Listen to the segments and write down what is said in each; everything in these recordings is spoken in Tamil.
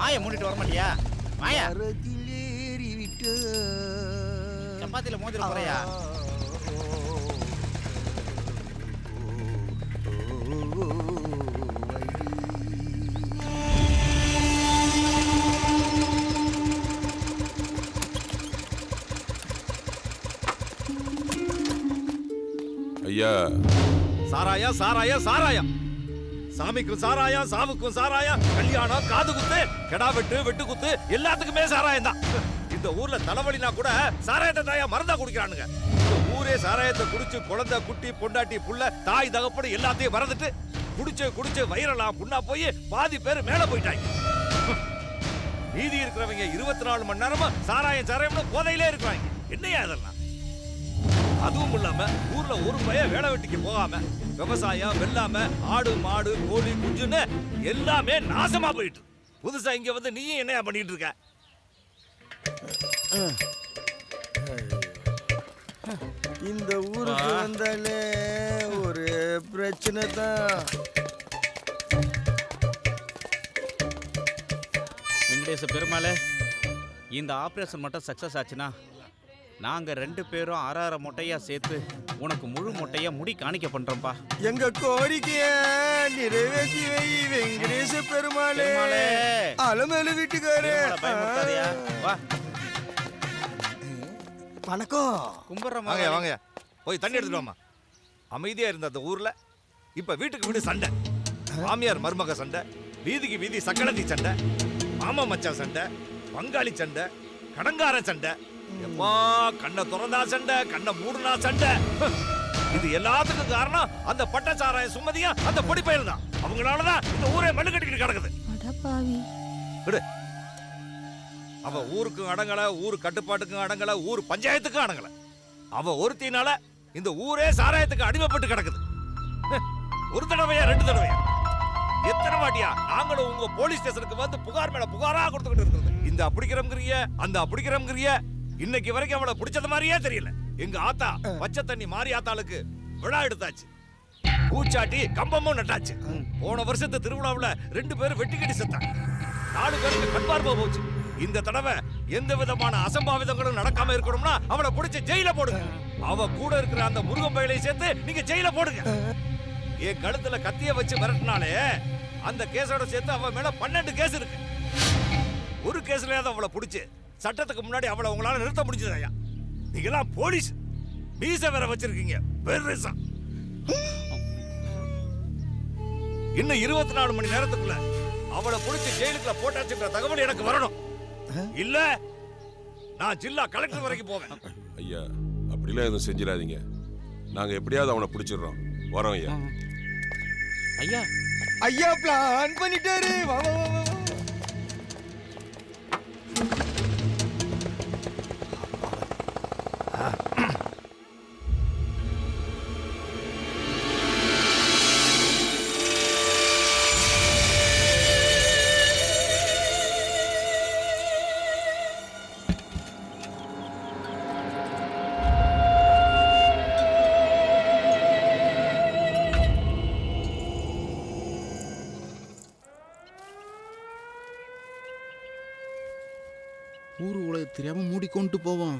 வாயை மூடிட்டு வர மாட்டியா? வாயா. ஏறி விட்டு சப்பாத்தில மோதிர போறியா? ஐயா, சாராயா சாராயா சாராயா, சாமிக்கும் சாராயா, சாவுக்கும் சாராயா, கல்யாணம், காது குத்து, கெடா வெட்டு, வெட்டு குத்து, எல்லாத்துக்குமே சாராயம் தான். இந்த ஊர்ல தலைவலினா கூட சாராயத்தை தாயா மருந்தா குடிக்கிறானுங்க. இந்த ஊரே சாராயத்தை குடிச்சு குழந்தை, குட்டி, பொண்டாட்டி, புள்ள, தாய், தகப்படு எல்லாத்தையும் மறந்துட்டு குடிச்சு வைரலா புண்ணா போய் பாதி பேர் மேல போயிட்டாங்க. மீதி இருக்கிறவங்க 24 மணி நேரமும் சாராயம்னு போதையிலே இருக்கிறாங்க. என்னையா இதெல்லாம்? அதுவும் இல்லாம ஊர்ல ஒரு பையன் வேலை வெட்டிக்கு போகாம விவசாயம் வெள்ளாம ஆடு மாடு கோழி குஞ்சுன்னு எல்லாமே நாசமா போயிட்டு. புதுசா இங்க வந்து நீயும் என்னையா பண்ணிட்டு இருக்க? இந்த ஊருக்கு வந்தாலே ஒரு பிரச்சனை தான். வெங்கடேச பெருமாளே, இந்த ஆபரேஷன் மட்டும் சக்சஸ் ஆச்சுன்னா நாங்க 2 பேரும் 6 மொட்டையா சேர்த்து உனக்கு முழு மொட்டையா முடி காணிக்க பண்றோம்பா. எங்க கோரிக்கைய நிறைவேற்றி வை வெங்கடேச பெருமாளே. அலமேலு வீட்டுக்காரே. பயமுறுத்தாதயா. வா. வணக்கம். கும்பிடுறோம். வாங்க போய் தண்ணி எடுத்துட்டு வாமா. அமைதியா இருந்த அந்த ஊர்ல இப்ப வீட்டுக்கு வீடு சண்டை, மாமியார் மருமக சண்டை, வீதிக்கு வீதி சக்கடத்தி சண்டை, மாமா மச்சான் சண்டை, பங்காளி சண்டை, கடங்கார சண்டை. எப்பா கண்ணை திறந்தா சண்டை, கண்ணை மூடுனா சண்டை. இது எல்லாத்துக்கும் காரணம் அந்த பட்டச்சாராய சுமதியா அந்த பொடிப்பயல் தான். அவங்களாலதான் இந்த ஊரே மண்ணு கட்டிக்கிட்டு கிடக்குது. விடு. அவ ஊருக்கும் அடங்கல, ஊர் கட்டுப்பாட்டுக்கும் அடங்கல, ஊர் பஞ்சாயத்துக்கும் அடங்கல. அவ ஒருத்தினால இந்த ஊரே சாராயத்துக்கு அடிமைப்பட்டு கிடக்குது. ஒரு தடவையா 2 தடவையா எத்தனை வாட்டியா நாங்களும் உங்க போலீஸ் ஸ்டேஷனுக்கு வந்து புகார் மேல புகாரா கொடுத்துக்கிட்டு இருக்கிறது. இந்த அப்படிக்கிறோம்ங்கறிய, அந்த அப்படிக்கிறோம்ங்கறிய, இன்னைக்கு வரைக்கும் அவளை பிடிச்சது மாதிரியே தெரியல. எங்க ஆத்தா பச்சை தண்ணி மாறி ஆத்தாளுக்கு விழா எடுத்தாச்சு, பூச்சாட்டி கம்பமும் நட்டாச்சு. போன வருஷத்து திருவிழாவுல 2 பேரும் வெட்டி கட்டி செத்தாங்க, 4 பேருக்கு கண் பார்வை போச்சு. இந்த தடவை எந்த விதமான அசம்பாவிதங்களும் நடக்காம இருக்கணும்னா அவளை பிடிச்சு ஜெயில போடுங்க. அவ கூட இருக்கிற அந்த முருகன் பயிலை சேர்த்து நீங்க ஜெயில போடுங்க. என் கழுத்துல கத்திய வச்சு மிரட்டினாலே அந்த கேஸோட சேர்த்து அவ மேல 12 கேஸ் இருக்கு. ஒரு கேஸ்லயாவது அவளை பிடிச்சு சட்டத்துக்கு முன்னாடி அவளை உங்களால நிறுத்த முடிஞ்சதா? நீங்க எல்லாம் போலீஸ் மீச வேற வச்சிருக்கீங்க. இன்னும் 24 மணி நேரத்துக்குள்ள அவளை பிடிச்சு ஜெயிலுக்குள்ள போட்டாச்சுன்ற தகவல் எனக்கு வரணும். இல்ல நான் ஜில்லா கலெக்டர் வரைக்கும் போவேன். ஐயா, அப்படிலாம் எதுவும் செஞ்சிடாதீங்க. நாங்க எப்படியாவது அவனை பிடிச்சிடுறோம். வரோம் ஐயா. ஐயா ஐயா பிளான் பண்ணிட்டாரு. வா வா வா. ஊரு உலக தெரியாம மூடிக்கொண்டு போவோம்.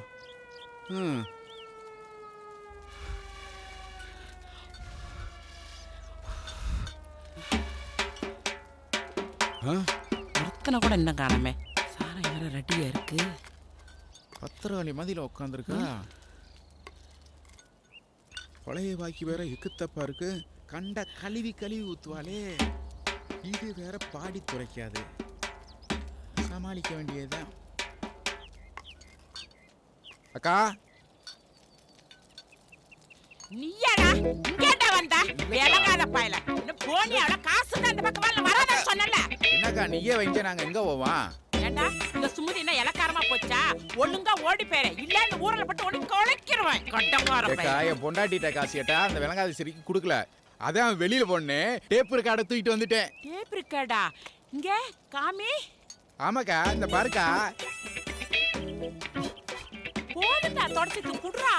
ஒருத்தனை கூட இன்னும் காணாமே. சாரம் வேற ரெடியா இருக்கு. பத்திரகாளி மாதிரில உட்காந்துருக்கா. பழைய வாக்கி வேற எக்குத்தப்பா இருக்கு. கண்ட கழுவி ஊத்துவாளே. இது வேற பாடி துறைக்காது. சமாளிக்க வேண்டியதுதான். அக்கா, நீயாடா இங்கேடா வந்தா? விளங்காத பயல. இன்னும் போனி அவள காசு அந்த பக்கம் வராத சொன்னல. என்னக்கா நீயே வைங்க, நாங்க எங்க போவோம்? ஏண்டா இந்த சுமதி என்ன இலக்காரமா போச்சா? ஒழுங்கா ஓடி போயிரு, இல்ல இந்த ஊர்ல பட்டு ஒண்ணு கொலைக்கிருவேன். கட்டமார அக்கா, என் பொண்டாட்டிட்ட காசு கேட்டா அந்த விளங்காத சிரிக்கு கொடுக்கல. அதான் வெளியில போனேன், டேப் ரெக்கார்டை தூக்கிட்டு வந்துட்டேன். டேப் ரெக்கார்டா? இங்க காமி. ஆமாக்கா, இந்த பாருக்கா. போடுடா, தொடச்சு குடுறா.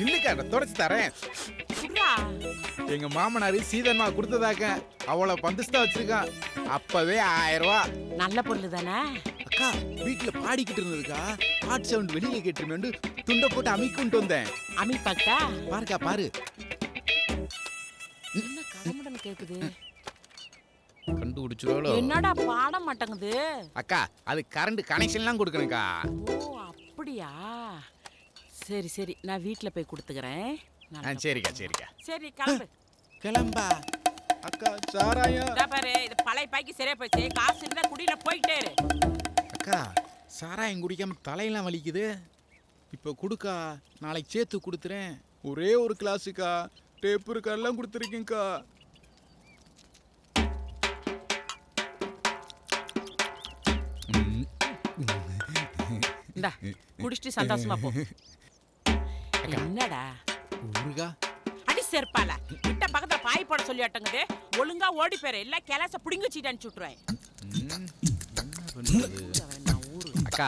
இல்லக்கா, தொடச்சு தரேன். குடுறா. எதுக்கா? எங்க மாமனாரு சீதன்மா கொடுத்ததாக்க அவளை பந்தஸ்தா வச்சிருக்கான். அப்பவே 1000 ரூபாய். நல்ல பொருள் தானே? அக்கா வீட்டுல பாடிக்கிட்டு இருந்ததுக்கா, ஹார்ட் சவுண்ட் வெளியில கேட்டுருமேண்டு துண்டை போட்டு அமைக்கிட்டு வந்தேன். அமிப்பாக்கா பாருக்கா பாரு. என்ன கடமுடன் கேக்குது? கண்டுபிடிச்சிரோளோ? என்னடா பாட மாட்டேங்குது? அக்கா அது கரண்ட் கனெக்ஷன்லாம் கொடுக்கணும்க்கா. ஓ அப்படியா? சரி சரி, நான் வீட்ல போய் கொடுத்துக்கிறேன். சரிக்கா சரிக்கா. சரி கிளம்பு. கிளம்பா. அக்கா சாராயம். இதா பாரு, இது பழைய பாக்கி சரியா போச்சு. காசு இருந்தா குடியில போயிட்டே இரு. அக்கா சாராயம் குடிக்காம தலையெல்லாம் வலிக்குது. இப்போ கொடுக்கா, நாளைக்கு சேர்த்து கொடுத்துறேன். ஒரே ஒரு கிளாஸுக்கா, டேப் இருக்காரெல்லாம் கொடுத்துருக்கேங்க்கா. இந்தா குடிச்சிட்டு சந்தோஷமா போ. என்னடா ஊருகா? அடி செருப்பால கிட்ட பக்கத்துல பாய் போட சொல்லி அட்டங்குது. ஒழுங்கா ஓடி போயிரு, இல்ல கிளாஸ புடிங்க சீட்டு அனுப்பிச்சு விட்டுருவேன். அக்கா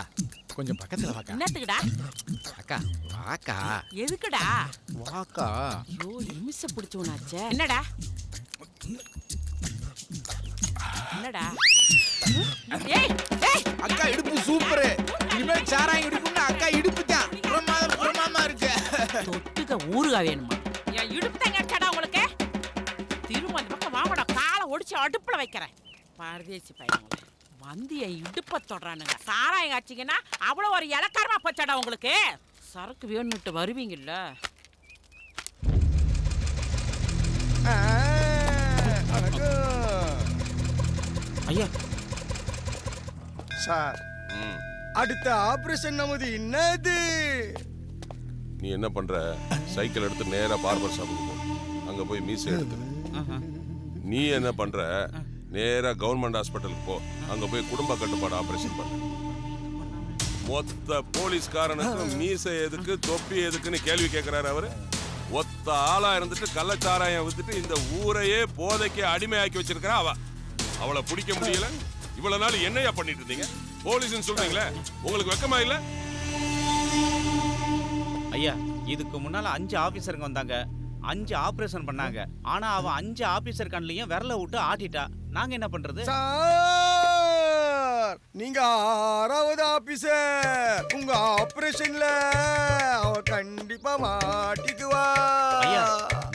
கொஞ்சம் பக்கத்துல வாக்கா. என்னத்துக்குடா? அக்கா வாக்கா. எதுக்குடா? வாக்கா. ஐயோ நிமிஷ பிடிச்சவனாச்சே. என்னடா என்னடா? ஏய் ஏய் அக்கா இடுப்பு சூப்பர். இனிமேல் சாராயம் இடுப்புன்னா அக்கா இடுப்பு தான் பிரமாதமா இருக்கு. தொட்டுக்க ஊறுகா வேணுமா? என் இடுப்பு தான் கேட்டா உங்களுக்கு? திரும்ப அந்த பக்கம் வாங்கடா, காலை ஒடிச்சு அடுப்புல வைக்கிறேன். பரதேசி பையன் வந்து என் இடுப்பை தொடுறானுங்க. சாராயம் காய்ச்சிங்கன்னா அவ்வளோ ஒரு இலக்காரமா போச்சாடா உங்களுக்கு. சரக்கு வேணும்ட்டு வருவீங்கல்ல. ஐயா சார், அடுத்த ஆபரேஷன் நமது என்னது? நீ என்ன பண்ற? சைக்கிள் எடுத்து நேரா பார்பர் ஷாப்புக்கு போ. அங்க போய் மீசை எடுத்துரு. நீ என்ன பண்ற? நேரா கவர்மெண்ட் ஹாஸ்பிட்டலுக்கு போ. அங்க போய் குடும்ப கட்டுப்பாடு ஆபரேஷன் பண்ணு. மொத்த போலீஸ்காரனுக்கும் மீசை எதுக்கு தொப்பி எதுக்குன்னு கேள்வி கேட்கிறாரு அவரு. ஒத்த ஆளா இருந்துட்டு கள்ளச்சாராயம் வித்துட்டு இந்த ஊரையே போதைக்கு அடிமையாக்கி வச்சிருக்கிறா அவ. அவளை பிடிக்க முடியல. இவ்வளவு நாள் என்னையா பண்ணிட்டு இருந்தீங்க? போலீஸ்னு சொல்றீங்களே, உங்களுக்கு வெக்கமா இல்ல? ஐயா இதுக்கு முன்னால 5 ஆபீசருங்க வந்தாங்க, 5 ஆபரேஷன் பண்ணாங்க. ஆனா அவ 5 ஆபீசர் கண்ணிலையும் விரல விட்டு ஆட்டிட்டா. நாங்க என்ன பண்றது? சார், நீங்க 6வது ஆபீசர். உங்க ஆபரேஷன்ல அவ கண்டிப்பா மாட்டிக்குவா. ஐயா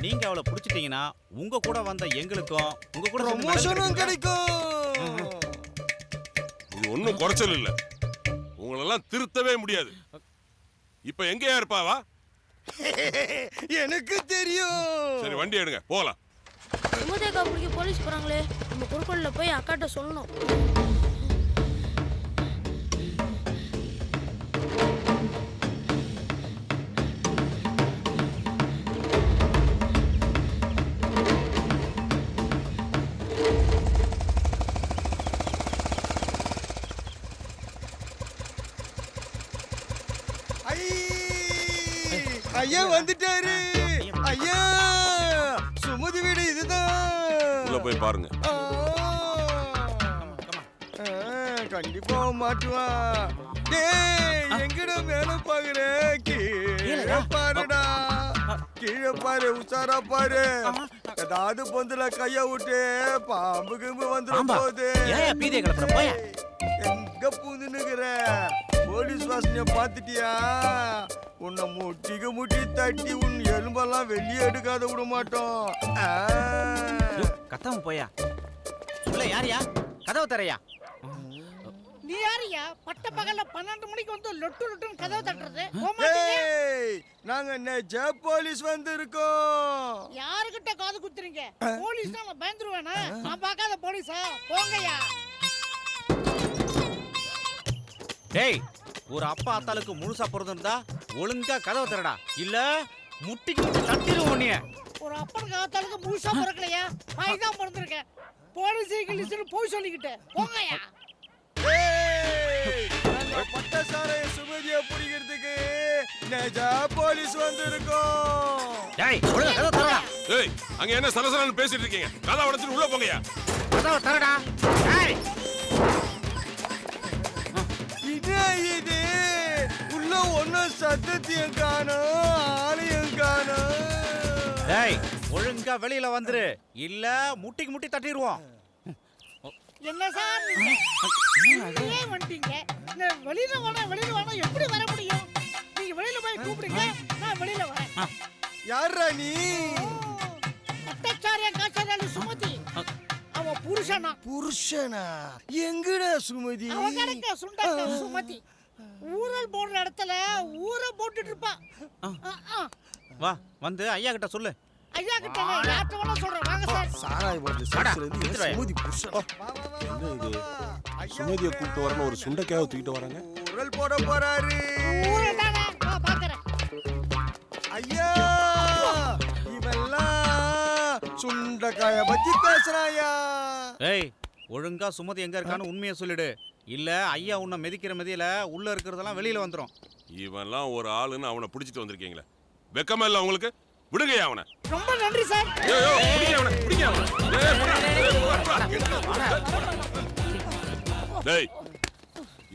நீங்க அவளை புடிச்சிட்டீங்கன்னா உங்க கூட வந்த எங்களுக்கும் உங்க கூட ப்ரமோஷனும் கிடைக்கும். இது ஒண்ணும் குறைச்சல் இல்ல. உங்களெல்லாம் திருத்தவே முடியாது. இப்ப எங்கயா இருப்பாவா? எனக்கு தெரியும். சரி வண்டி எடுங்க போலாம். சுமதேகா பிடிக்க போலீஸ் போறாங்களே, நம்ம குறுக்கோல்ல போய் அக்காட்ட சொல்லணும். ஐயா வந்துட்டாரு. ஐயா சுமதி வீடு இதுதான். உள்ள போய் பாருங்க. கண்டிப்பா மாட்டுவான். டேய் எங்கடா மேல பாக்குற? கீழே பாருடா. கீழே பாரு, உசாரா பாரு. ஏதாவது பொந்துல கைய விட்டு பாம்பு கிம்பு வந்துடும் போது. பீதியை கிளப்புற போய. எங்க பூந்துனுக்குற? போலீஸ் வாசனைய பாத்துட்டியா? உன்னை முட்டி தட்டி உன் எலும்பெல்லாம் வெளியே எடுக்காத விட மாட்டோம். கத்தாம போயா. உள்ள யாரியா? கதவு தரையா? நீ யாரியா? பட்ட பகல்ல 12 மணிக்கு வந்து லொட்டு லொட்டுன்னு கதவு தட்டுறது? நாங்க நெஜ போலீஸ் வந்திருக்கோம். யாருக்கிட்ட காது குத்துறீங்க? போலீஸ் நான் பயந்துருவேனா? நான் பார்க்காத போலீஸா? போங்கய்யா. டேய் ஒரு அப்பா அத்தாளுக்கு முழுசா பிறந்திருந்தா ஒழுங்கா கதவை திறடா, இல்ல முட்டிக்கிட்டு தட்டிடுவோம் உன்னைய. ஒரு அப்பனுக்கு ஆத்தாளுக்கு முழுசா பிறக்கலையா? நான் தான் பிறந்திருக்கேன். போலீஸ் லிஸ்ட்னு போய் சொல்லிக்கிட்டு போங்கய்யா. பட்டசாரை சுமதியை பிடிக்கிறதுக்கு நெஜா போலீஸ் வந்திருக்கோம். டேய் ஒழுங்கா கதவை திறடா. ஏய் அங்க என்ன சலசலன்னு பேசிட்டு இருக்கீங்க? கதவை உடைச்சிட்டு உள்ள போங்கயா. கதவை திறடா. டேய் இது உள்ள ஒன்னும் சத்தத்தையும் காணோம், ஆளையும் காணோம். டேய் ஒழுங்கா வெளியில வந்துரு, இல்ல முட்டிக்கு முட்டி தட்டிடுவோம். என்ன சார் நீங்க உள்ளே வந்துட்டீங்க? இந்த வெளியில வேணா எப்படி வர முடியும்? நீங்க வெளியில போய் கூப்பிடுங்க, நான் வெளியில வரேன். யாரா நீ? அட்டச்சாரியா காய்ச்சல் சுமதி. அவ புருஷனா? புருஷனா? எங்கடா சுமதி? அவ கணக்க சுண்டக்க சுமதி. ஊரல் போடுற இடத்துல ஊர போட்டுட்டு இருப்பான். வா வந்து ஐயா கிட்ட சொல்லு. ஐயா கிட்ட யார்ட்ட வேணா சொல்றேன், வாங்க சார். சாராய் போட்டு சாப்பிடுறது சுமதி புருஷன். என்ன இது? சுமதியை கூப்பிட்டு வரணும், ஒரு சுண்டைக்காவை தூக்கிட்டு வராங்க. ஊரல் போட போறாரு. ஊரல் தானே, வா பாக்குறேன். ஐயா இவெல்லாம் சுண்டைக்காய பத்தி பேசுறாயா? ஏய் ஒழுங்கா சுமதி எங்க இருக்கான்னு உண்மையை சொல்லிடு, இல்ல ஐயா உன்னை மிதிக்கிற மிதியில உள்ள இருக்கிறதெல்லாம் வெளியில வந்துரும். இவன்லாம் ஒரு ஆளுன்னு அவனை பிடிச்சிட்டு வந்திருக்கீங்களே, வெக்கமா இல்ல உங்களுக்கு? விடுங்க அவனை. ரொம்ப நன்றி சார். டேய்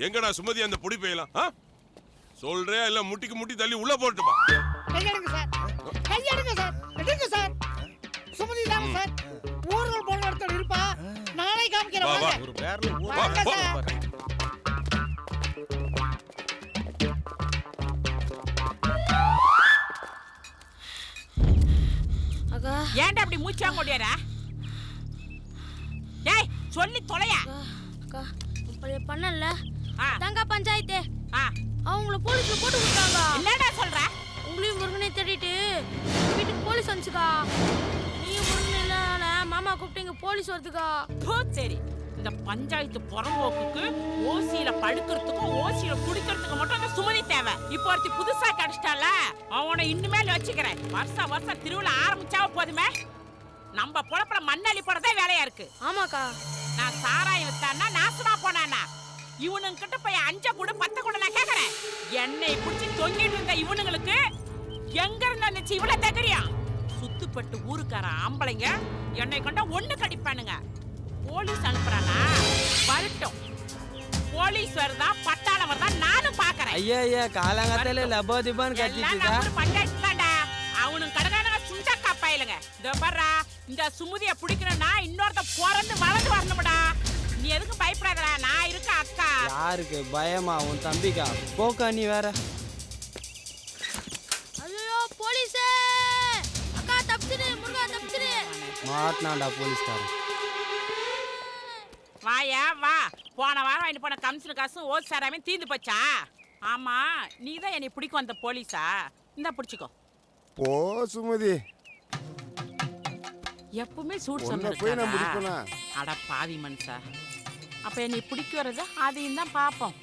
எங்கடா சுமதி அந்த பொடி பெய்யலாம்? சொல்றே இல்ல முட்டிக்கு முட்டி தள்ளி உள்ள போட்டுப்பா. கையெடுங்க சார், கையெடுங்க சார், எடுங்க சார். சுமதி தான் சார் ஊரல் போடுற இடத்துல இருப்பா, நானே காமிக்கிறேன், வாங்க. ஒரு பேர்ல வாங்க சார். அக்கா ஏன்டா அப்படி மூச்சாங்க ஓடியாரா? டேய் சொல்லி தொலையா. அக்கா அப்படி பண்ணல. ஆ. தங்க பஞ்சாயத்து ஆ, அவங்கள போலீஸ்ல போட்டு விட்டாங்க. என்னடா சொல்ற? உங்களையும் முருகனை தேடிட்டு வீட்டுக்கு போலீஸ் வந்துச்சுக்கா. நீயும் முருகன் இல்லாத மாமா கூப்பிட்டீங்க போலீஸ் வருதுக்கா. போ சரி. இந்த பஞ்சாயத்து புறம்போக்குக்கு ஓசியில படுக்கிறதுக்கும் ஓசியில குடிக்கிறதுக்கு மட்டும் அந்த சுமதி தேவை. இப்போ ஒருத்தி புதுசா கிடைச்சிட்டால, அவனை இன்னுமேல வச்சுக்கிறேன். வருஷம் திருவிழா ஆரம்பிச்சா போதுமே, நம்ம பொழப்புல மண்ணள்ளி போறதே வேலையா இருக்கு. ஆமாக்கா. நான் சாராயம் வித்தானா நாசமா போனானா? இவனுங்க கிட்ட போய் 5 கூட 10 கூட நான் கேக்குறேன். என்னை பிடிச்சி தொங்கிட்டு இருந்த இவனுங்களுக்கு எங்க இருந்து வந்துச்சு இவ்வளவு தைரியம்? சுத்துப்பட்டு ஊருக்கார ஆம்பளைங்க என்னை கண்டா ஒண்ணு கடிப்பானுங்க. போலீஸ் அனுப்புறானா வரட்டும், போலீஸ் வருதா பட்டாளம் வருதா நானும் பாக்குறேன். ஐயா காலங்காத்தால லபோதிபான் கத்திட்டுதா? பஞ்சாயத்து தான்டா. அவனுக்கு கடகான சுண்டக்கா பயலுங்க. இதோ பாரு, இந்த சுமதியை பிடிக்கணும்னா இன்னொருத்த பிறந்து வளர்ந்து வரணும்டா. நீ எதுக்கு பயப்படாதடா, நான் இருக்க அக்கா. யாருக்கு பயமா? உன் தம்பிக்கா? போக்கா நீ வேற. ஐயோ போலீஸே! அக்கா தப்பிச்சிடு, முருகா தப்பிச்சிடு. மாட்டினாண்டா போலீஸ்காரன். வாயா வா. போன வாரம் வாங்கிட்டு போன கமிஷன் காசும் ஓசி சாராமே தீந்து போச்சா? ஆமா, நீ தான் என்னை பிடிக்கும் வந்த போலீஸா? இந்தா பிடிச்சிக்கோ. போ சுமதி. எப்பவுமே சூட் போய் நான் சொன்ன முடிப்பேனா? அட பாவி மனுஷா. அப்ப என்னை பிடிக்க வர்றது அதையும் தான் பார்ப்போம்.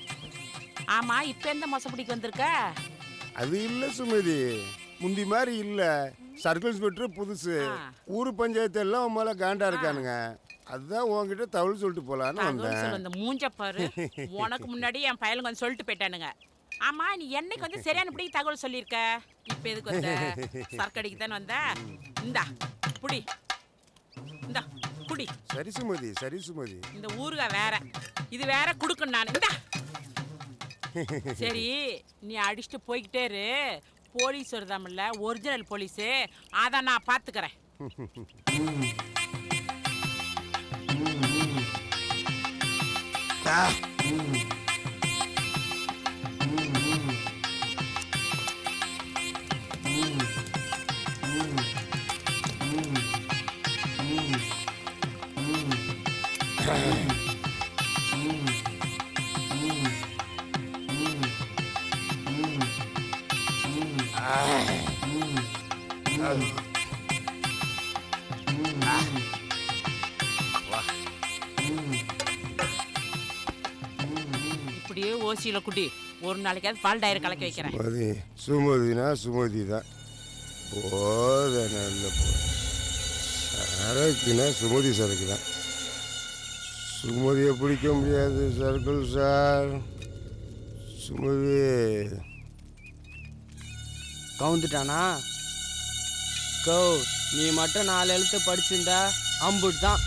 ஆமா, இப்ப எந்த மோசம் பிடிக்க வந்திருக்க? அது இல்ல சுமதி, முந்தி மாதிரி இல்ல. சர்க்கிள் இன்ஸ்பெக்டர் புதுசு, ஊர் பஞ்சாயத்து எல்லாம் உன் மேல காண்டா இருக்கானுங்க. அதுதான் உன்கிட்ட தகவல் சொல்லிட்டு போலான்னு வந்தேன். அந்த மூஞ்ச பாரு, உனக்கு முன்னாடி என் பயலுங்க வந்து சொல்லிட்டு போயிட்டானுங்க. ஆமா, நீ என்னைக்கு வந்து சரியான பிடிக்க தகவல் சொல்லியிருக்க? இப்ப எதுக்கு வந்த? சர்க்கடிக்கு தானே வந்த? இந்தா புடி, இந்தா குடி. சரி சுமதி, சரி சுமதி. இந்த ஊருகா வேற, இது வேற குடுக்கணும் நான். இந்தா. சரி, நீ அடிச்சுட்டு போய்கிட்டே இரு. போலீஸ் வருதாமல்ல, ஒரிஜினல் போலீஸ், அதை நான் பாத்துக்கிறேன். இப்படியே ஓசியில குடி, ஒரு நாளைக்காவது பால் டயர் கலக்க வைக்கிறேன். சுமதி, சுமதினா சுமதி தான். போத நல்ல சரக்குனா சுமதி சரக்கு தான். சுமதியை பிடிக்க முடியாது சர்க்கிள் சார். சுமதி கவுந்துட்டானா? நீ மட்டும் 4 எழுத்து படிச்சிருந்தா அம்புட் தான்.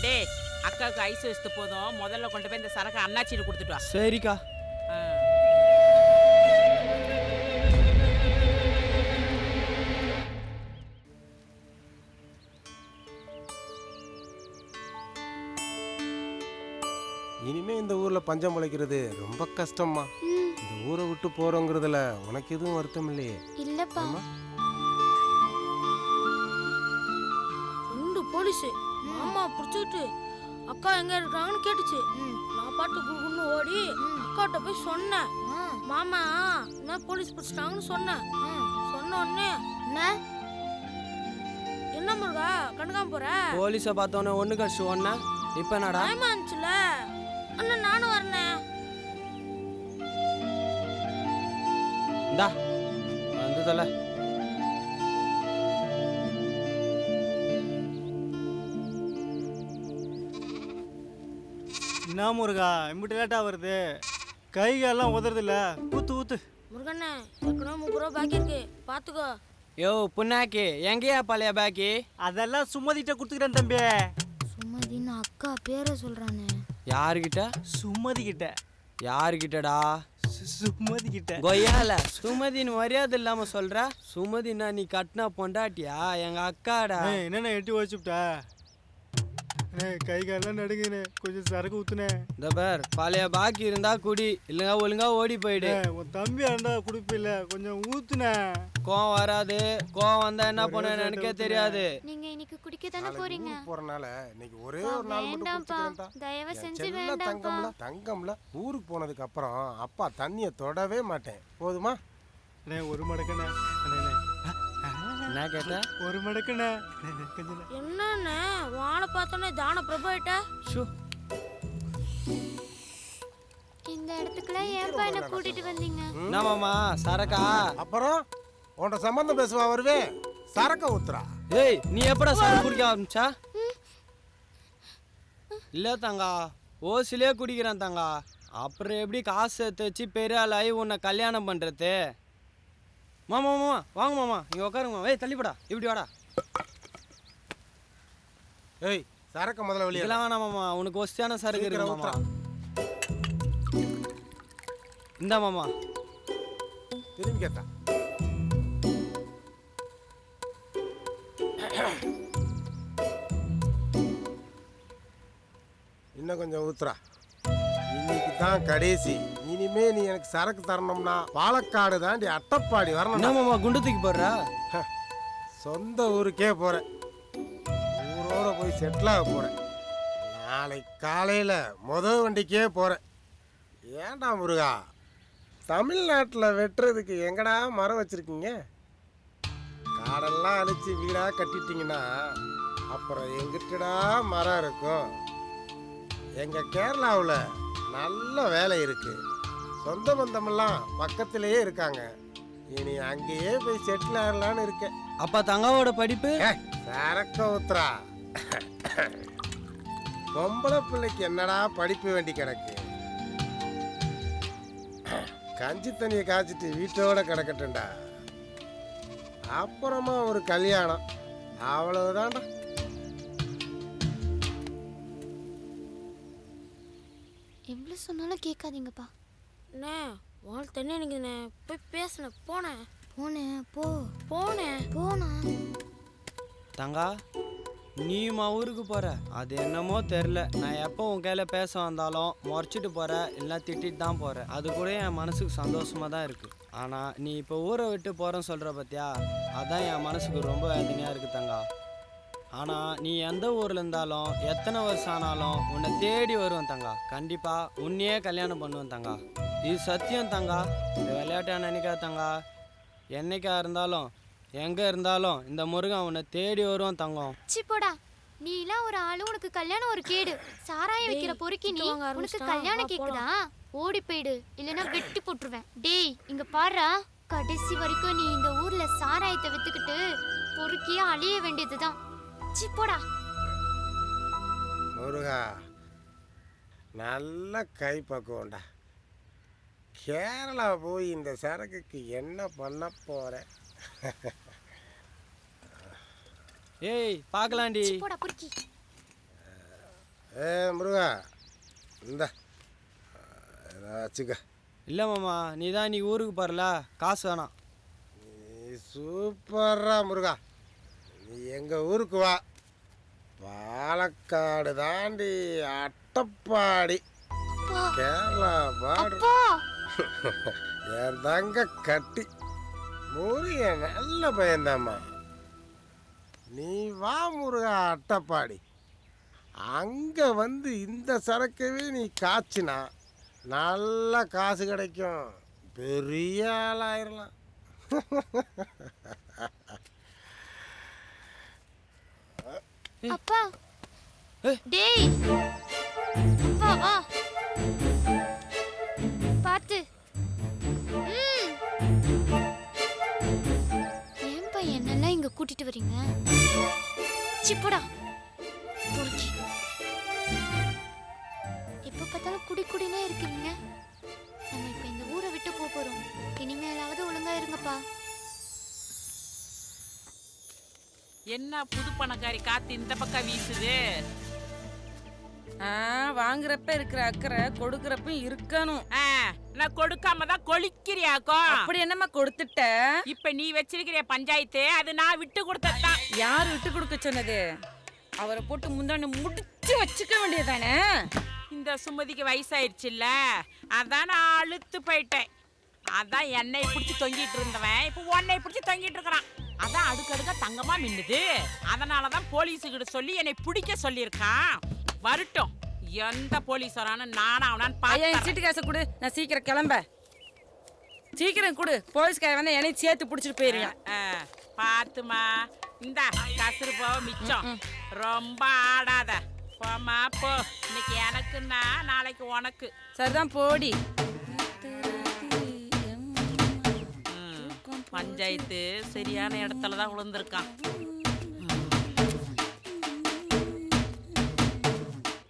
டே அக்காவுக்கு ஐஸ் வச்சுட்டு போதும், முதல்ல கொண்டு போய் இந்த சரக்கு அண்ணாச்சிட்டு கொடுத்துட்டு வா. சரிக்கா. இனிமே இந்த ஊர்ல பஞ்சம் முளைக்கிறது ரொம்ப கஷ்டம்மா. இந்த ஊரை விட்டு போறோங்கிறதுல உனக்கு எதுவும் வருத்தம் இல்லையே? இல்லப்பா. ஆமா. 2 போலீஸ் மாமா பிடிச்சிட்டு அக்கா எங்க இருக்காங்கன்னு கேட்டுச்சு. நான் பாட்டு குடுக்குன்னு ஓடி அக்காட்ட போய் சொன்னேன். மாமா என்ன போலீஸ் பிடிச்சிட்டாங்கன்னு சொன்னேன். சொன்ன உடனே என்ன முருகா கண்டுக்காம போற? போலீஸை பார்த்தோன்னே ஒன்று கழிச்சு ஒன்னா இப்போ என்னடா? பயமா இருந்துச்சுல அண்ணா நானும் வரேன். இந்தா வந்து தொலை. என்ன முருகா இம்பிட்டு லேட்டாக வருது? கை காலெல்லாம் உதறது இல்லை. ஊத்து ஊத்து. முருகண்ணே ஏற்கனவே 30 ரூபா பாக்கி இருக்கு பாத்துக்கோ. யோ புண்ணாக்கி எங்கேயா பழைய பாக்கி? அதெல்லாம் சுமதிட்ட கொடுத்துக்கிறேன் தம்பி. சுமதின்னு அக்கா பேரை சொல்றானே. யாருக்கிட்ட? சுமதி கிட்ட. யாருக்கிட்டடா? சுமதி கிட்ட. கொய்யால சுமதின்னு மரியாதை இல்லாம சொல்ற. சுமதினா நீ கட்டினா பொண்டாட்டியா? எங்க அக்காடா. என்னென்ன எட்டி வச்சுட்டா? கை காலெல்லாம் நடுங்குனே, கொஞ்சம் சரக்கு ஊத்துனே. இந்த பேர் பழைய பாக்கி இருந்தா குடி, இல்லைங்க ஒழுங்கா ஓடி போயிடு. உன் தம்பியா இருந்தா குடிப்பில்ல, கொஞ்சம் ஊத்துனே. கோவம் வராது. கோவம் வந்தா என்ன பண்ணுவேன்னு எனக்கே தெரியாது. நீங்க இன்னைக்கு குடிக்க தானே போறீங்க? போறனால இன்னைக்கு ஒரே ஒரு நாள் மட்டும் குடிச்சுக்கிறேன்டா. தயவு செஞ்சு செல்ல வேண்டாம்ப்பா. தங்கம்ல ஊருக்கு போனதுக்கு அப்புறம் அப்பா தண்ணியை தொடவே மாட்டேன். போதுமா? ஒரு மடக்கண்ணே. என்ன கேட்ட? ஒரு மடக்கண்ணே. என்னண்ணே வாழை பார்த்தோன்னே தான பிரபு ஆயிட்ட. இந்த இடத்துக்குலாம் ஏன்பா என்ன கூட்டிட்டு வந்தீங்க? என்ன மாமா சரக்கா? அப்புறம் உன்ட சம்பந்தம் பேசுவா வருவே, சரக்க ஊத்துறா. ஏய் நீ எப்படா சரக்கு குடிக்க ஆரம்பிச்சா? இல்ல தங்கா, ஓசிலே குடிக்கிறேன் தங்கா. அப்புறம் எப்படி காசு சேர்த்து வச்சு பெரிய ஆளாகி உன்னை கல்யாணம் பண்றது? மாமா மாமா வாங்க மாமா, இங்க உட்காருங்க. ஏய் தள்ளிப்படா, இப்படி வாடா. ஏய் சரக்க முதல்ல வெளியே. இதெல்லாம் வேணாம் மாமா, உனக்கு ஒஸ்தியான சரக்கு இருக்கு மாமா. இந்தா மாமா. திரும்பி கேட்டா. இன்னும் கொஞ்சம் ஊத்துறா. இன்னைக்கு தான் கடைசி. இனிமே நீ எனக்கு சரக்கு தரணும்னா பாலக்காடு தாண்டி அட்டப்பாடி வரணும். என்ன மாமா குண்டு தூக்கி போடுற? சொந்த ஊருக்கே போறேன். ஊரோட போய் செட்டில் ஆக போறேன். நாளைக்கு காலையில வண்டிக்கே போறேன். ஏன்டா முருகா, தமிழ்நாட்டில் வெட்டுறதுக்கு எங்கடா மரம் வச்சிருக்கீங்க? காடெல்லாம் அழிச்சு வீடா கட்டிட்டீங்கன்னா அப்புறம் எங்கிட்டடா மரம் இருக்கும்? எங்க கேரளாவில் நல்ல வேலை இருக்கு. சொந்த பந்தமெல்லாம் பக்கத்திலேயே இருக்காங்க. இனி அங்கேயே போய் செட்டில் ஆகலான்னு இருக்கேன். அப்பா தங்காவோட படிப்பு? சரக்க ஊத்துறா. பொம்பளை பிள்ளைக்கு என்னடா படிப்பு வேண்டி கிடக்கு? கஞ்சி தண்ணியை காய்ச்சிட்டு வீட்டோட கிடக்கட்டும்டா. அப்புறமா ஒரு கல்யாணம், அவ்வளவுதான்டா. எவ்வளவு சொன்னாலும் கேட்காதீங்கப்பா. அண்ணே வாழ் தண்ணி நினைக்குதுண்ணே. போய் பேசுனேன் போனேன். போனேன். தங்கா நீமா ஊருக்கு போற? அது என்னமோ தெரில. நான் எப்போ உன் கையில பேச வந்தாலும் முறைச்சிட்டு போற, இல்லை திட்டிட்டு தான் போற. அது கூட என் மனசுக்கு சந்தோஷமா தான் இருக்கு. ஆனா நீ இப்போ ஊரை விட்டு போறேன்னு சொல்ற பத்தியா, அதான் என் மனசுக்கு ரொம்ப வேதனையா இருக்கு தங்கா. ஆனா நீ எந்த ஊர்ல இருந்தாலும் எத்தனை வருஷம் ஆனாலும் உன்னை தேடி வருவேன் தங்கா. கண்டிப்பா உன்னையே கல்யாணம் பண்ணுவேன் தங்கா. இது சத்தியம் தங்கா. இந்த விளையாட்டா நினைக்காத தங்கா. என்னைக்கா இருந்தாலும் எங்க இருந்தாலும் இந்த முருகன் உன்னை தேடி வருவான் தங்கம். சி போடா, நீ எல்லாம் ஒரு ஆளு, உனக்கு கல்யாணம் ஒரு கேடு. சாராயம் வைக்கிற பொறுக்கி நீ, உனக்கு கல்யாணம் கேக்குதா? ஓடி போயிடு, இல்லைன்னா வெட்டி போட்டுருவேன். டேய் இங்க பாருடா, கடைசி வரைக்கும் நீ இந்த ஊர்ல சாராயத்தை வித்துக்கிட்டு பொறுக்கியா அழிய வேண்டியதுதான். சி போடா. முருகா நல்ல கை பக்குவம்டா. கேரளா போய் இந்த சரக்குக்கு என்ன பண்ண போறேன்? ஏய் பார்க்கலாண்டி. போடா பொறுக்கி. முருகா இந்த வச்சுக்க. இல்லை மாமா, நீ தான் நீ ஊருக்கு போறல, காசு வேணாம். நீ சூப்பரா முருகா. நீ எங்கள் ஊருக்கு வா. பாலக்காடு தாண்டி அட்டப்பாடி கேரளா பார்டர் அப்பா என் தங்க கட்டி முருகன் நல்ல பையன்தாம்மா. நீ வா முருகா அட்டப்பாடி. அங்க வந்து இந்த சரக்கவே நீ காய்ச்சினா நல்ல காசு கிடைக்கும், பெரிய ஆளாயிரலாம். அப்பா டேய் அப்பா வா பாத்து. ஏன்பா என்னெல்லாம் இங்க கூட்டிட்டு வரீங்க? சிப்படா பொறுக்கி. எப்ப பார்த்தாலும் குடி குடினே இருக்கீங்க. நம்ம இப்ப இந்த ஊரை விட்டு போறோம். இனிமேலாவது ஒழுங்கா இருங்கப்பா. என்ன புது பணக்காரி காத்து இந்த பக்கம் வீசுது? வாங்குறப்ப இருக்கிற அக்கறை கொடுக்கறப்ப இருக்கணும். நான் கொடுக்காம தான் கொளிக்கிறியாக்கோ? அப்படி என்னம்மா கொடுத்துட்ட? இப்ப நீ வச்சிருக்கிற பஞ்சாயத்து அது நான் விட்டு கொடுத்ததான். யார் விட்டு கொடுக்க சொன்னது? அவரை போட்டு முந்தான முடிச்சு வச்சுக்க வேண்டியதானே? இந்த சுமதிக்கு வயசாயிடுச்சுல்ல, அதான் நான் அழுத்து போயிட்டேன். அதான் என்னை பிடிச்சி தொங்கிட்டு இருந்தவன் இப்ப உன்னை பிடிச்சி தொங்கிட்டு இருக்கிறான். அதான் அடுக்கடுக்க தங்கமா மின்னுது. அதனாலதான் போலீஸுகிட்ட சொல்லி என்னை பிடிக்க சொல்லியிருக்கான். வரட்டும், எந்த போலீஸ் வரானு நானா அவனான்னு என் சீட்டு காசை கொடு, நான் சீக்கிரம் கிளம்ப. சீக்கிரம் கொடு, போலீஸ்கார வந்து என்னை சேர்த்து பிடிச்சிட்டு போயிருவேன். பாத்துமா, இந்த கசுறு போக மிச்சம். ரொம்ப ஆடாத, போமா போ. இன்னைக்கு எனக்குன்னா நாளைக்கு உனக்கு. சரிதான் போடி. பஞ்சாயத்து சரியான இடத்துல தான் விழுந்திருக்கான்.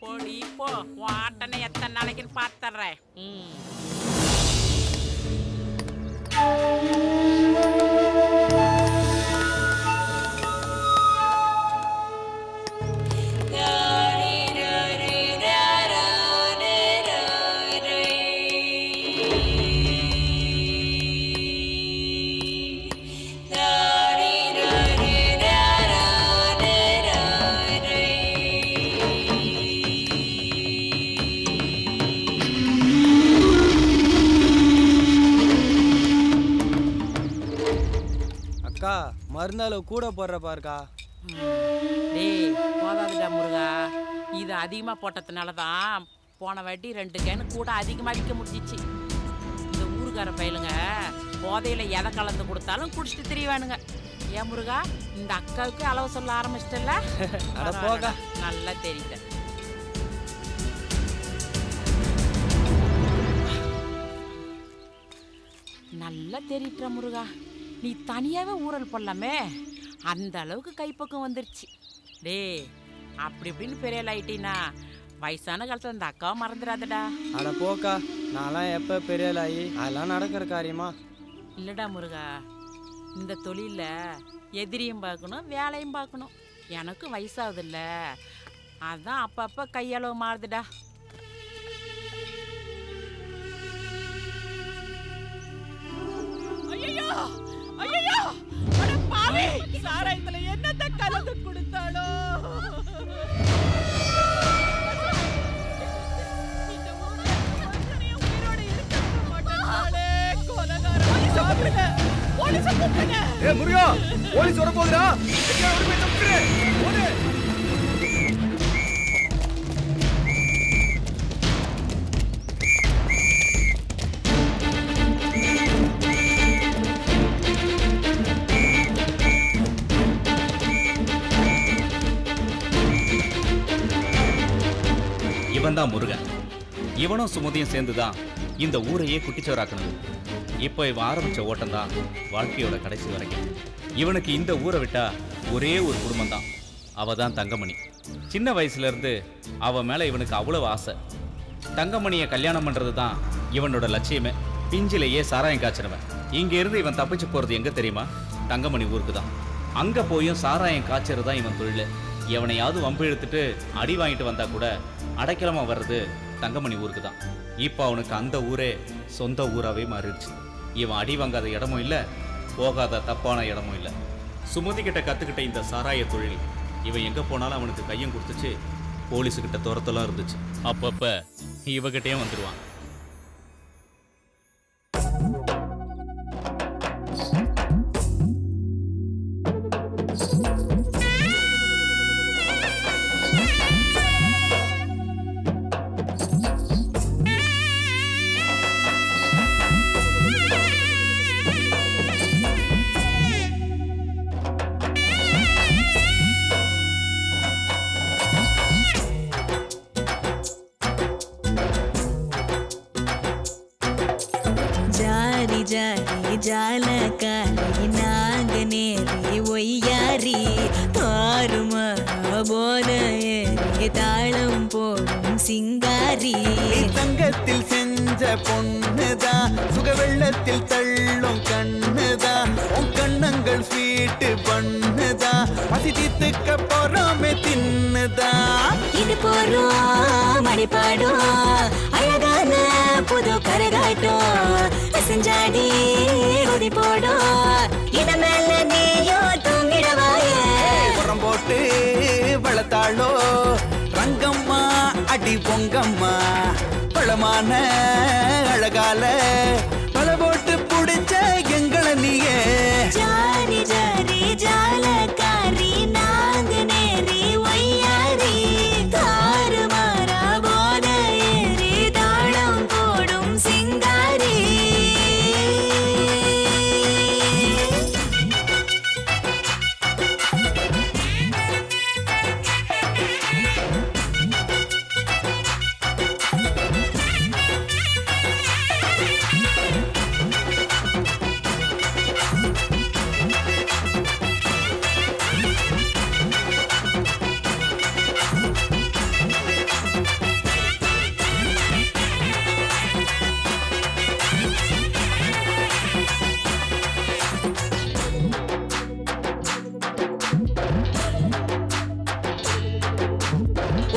போடி போ, வாட்டனை எத்தனை நாளைக்குன்னு பார்த்துறேன். மருந்தால கூட போடுற பாருக்கா. டேய் போதாதுடா முருகா, இது அதிகமா போட்டதுனால தான் போன வாட்டி 2 கேனு கூட அதிகமாக விற்க முடிஞ்சிச்சு. இந்த ஊருக்கார பயிலுங்க போதையில எதை கலந்து கொடுத்தாலும் குடிச்சிட்டு தெரியவானுங்க. ஏன் முருகா, இந்த அக்காவுக்கு அளவு சொல்ல ஆரம்பிச்சிட்டல? நல்லா தெரியல. நல்லா தெரியுற முருகா, நீ தனியாவே ஊரல் பண்ணலாமே. அந்த அளவுக்கு கைப்பக்கம் வந்துருச்சு. டேய் அப்படி இப்படின்னு பெரிய ஆயிட்டீனா வயசான காலத்துல இந்த அக்காவை மறந்துடாதடா. அட போக்கா, நான்லாம் எப்போ பெரிய ஆகி அதெல்லாம் நடக்கிற காரியமா? இல்லடா முருகா, இந்த தொழில எதிரியும் பார்க்கணும் வேலையும் பார்க்கணும். எனக்கு வயசாகுதுல்ல, அதான் அப்பப்போ கையளவு மாறுதுடா. ஐயோ ஐயோ, அட பாவி, சாராயத்துல என்னத்த கலந்து கொடுத்தாளோ? இந்த ஊர்ல ஒருத்தனையும் உயிரோட இருக்க மாட்டாங்களே. கொலைகாரன் சாப்பிடுங்க, போலீஸ் கூப்பிடுங்க. ஏய் முருகா, போலீஸ் வர போகுதுடா. எங்க ஓடி போய் தப்பிடு. ஓடு. இவன் தான் முருகன். இவனும் சுமதியும் சேர்ந்துதான் இந்த ஊரையே குட்டிச்சோராக்கணும். இப்போ இவன் ஆரம்பிச்ச ஓட்டம் தான் வாழ்க்கையோட கடைசி வரைக்கும். இவனுக்கு இந்த ஊரை விட்டா ஒரே ஒரு குடும்பம் தான், அவ தான் தங்கமணி. சின்ன வயசுல இருந்து அவ மேல இவனுக்கு அவ்வளவு ஆசை. தங்கமணியை கல்யாணம் பண்றது தான் இவனோட லட்சியமே. பிஞ்சிலேயே சாராயம் காய்ச்சினவன். இங்க இருந்து இவன் தப்பிச்சு போறது எங்க தெரியுமா? தங்கமணி ஊருக்கு தான். அங்க போயும் சாராயம் காய்ச்சறது தான் இவன் தொழில். எவனையாவது வம்பு இழுத்துட்டு அடி வாங்கிட்டு வந்தா கூட அடைக்கலமா வர்றது தங்கமணி ஊருக்கு தான். இப்போ அவனுக்கு அந்த ஊரே சொந்த ஊராகவே மாறிடுச்சு. இவன் அடி வாங்காத இடமும் இல்லை, போகாத தப்பான இடமும் இல்லை. சுமதி கிட்ட கற்றுக்கிட்ட இந்த சாராய தொழில் இவன் எங்கே போனாலும் அவனுக்கு கையும் கொடுத்துச்சு, போலீஸுக்கிட்ட துரத்தலாம் இருந்துச்சு. அப்பப்ப இவகிட்டயும் வந்துடுவான். ಜಾರಿ ಜಾರಿ ಜಾಲಕಾರಿ ನಾಗನೇರಿ ஒய்யாரி தாறுமாறா போன ஏறி தாளம் போடும் சிங்காரி தங்கத்தில் செஞ்ச பொண்ணுதான் சுக வெள்ளத்தில் தள்ளும் கண்ணுதான் உன் கண்ணங்கள் ஸ்வீட்டு பண்ணுதான் பசி தீர்த்துக்க போறோமே தின்னுதான் இது போறோம் மடிப்பாடும் அழகான புது கரகாட்டம் செஞ்சாடி குதி போடும் இத மேல நீயோ தூங்கிடவாயே உரம் போட்டு வளர்த்தாளோ ரங்கம்மா அடி பொங்கம்மா பழமான அழகால பல போட்டு புடிச்ச எங்களை நீயே ஜாரி ஜாரி ஜாலக்காரி நாங்கநேரி ஒய்யாரி தாறுமாறா போத ஏறி தாளம் போடும் சிங்காரி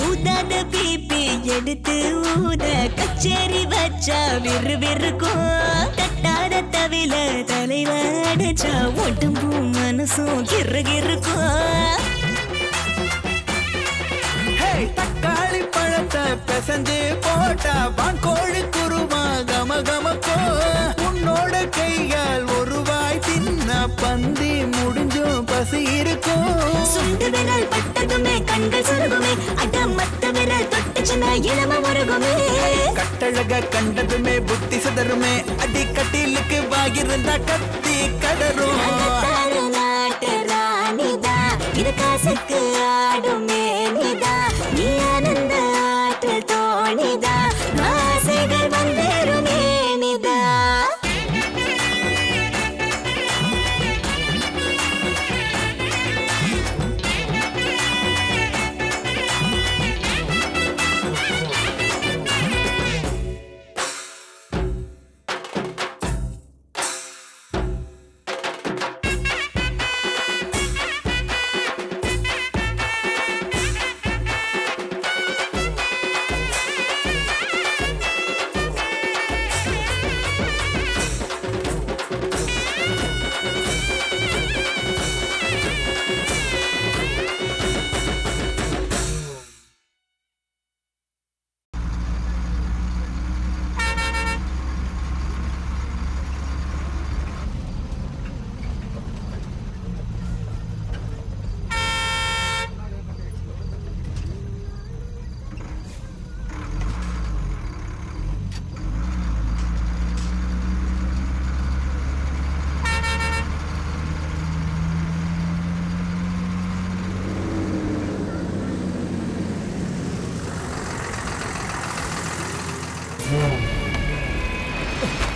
ஊதாத பீப்பி எடுத்து ஊத கச்சேரி வச்சா விறுவிறுக்கும் தட்டாத தவில தலைவ அடிச்சா உடம்பு மனசும் கிறுகிறுக்கும் தக்காளி பழத்தை பிசைஞ்சு போட்டா பாங்கோழி குருமா கமகமக்கோ உன்னோட கையால் ஒரு வாய் தின்ன பந்தி முடிஞ்சும் பசி இருக்கும் சுண்டு விரல் பட்டதுமே கண்கள் சொருகுமே அட மத்த விரல் தொட்டுச்சுன்னா இளம முருகுமே கட்டழக கண்டதுமே புத்தி சதருமே அடி கட்டிலுக்கு வாகிருந்தா கத்தி கடரும் நாட்டு ராணிதா இது காசுக்கு ஆடுமே நீதா நீ ஆனந்த ஆற்றல் தோணிதா ஆசைகள் வந்தேருமே நீதா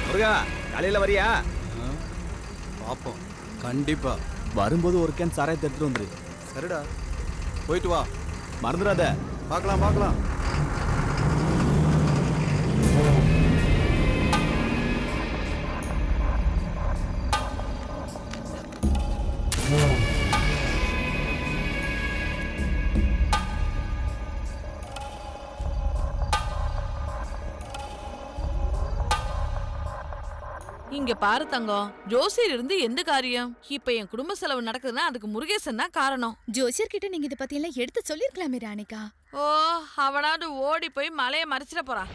முருகா காலையில வரியா? பாப்போம் கண்டிப்பா வரும்போது ஒரு கேன் சாராயத்தை எடுத்துட்டு வந்துரு. சரிடா போயிட்டு வா, மறந்துடாத. பார்க்கலாம் பார்க்கலாம். இங்க பாரு தங்கம், ஜோசியர் இருந்து எந்த காரியம்? இப்ப என் குடும்ப செலவு நடக்குதுன்னா அதுக்கு முருகேசன் தான் காரணம். ஜோசியர் கிட்ட நீங்க இத பத்தி எல்லாம் எடுத்து சொல்லிருக்கலாமே ராணிகா. ஓ, அவனாவது ஓடி போய் மலையை மறைச்சிட போறான்.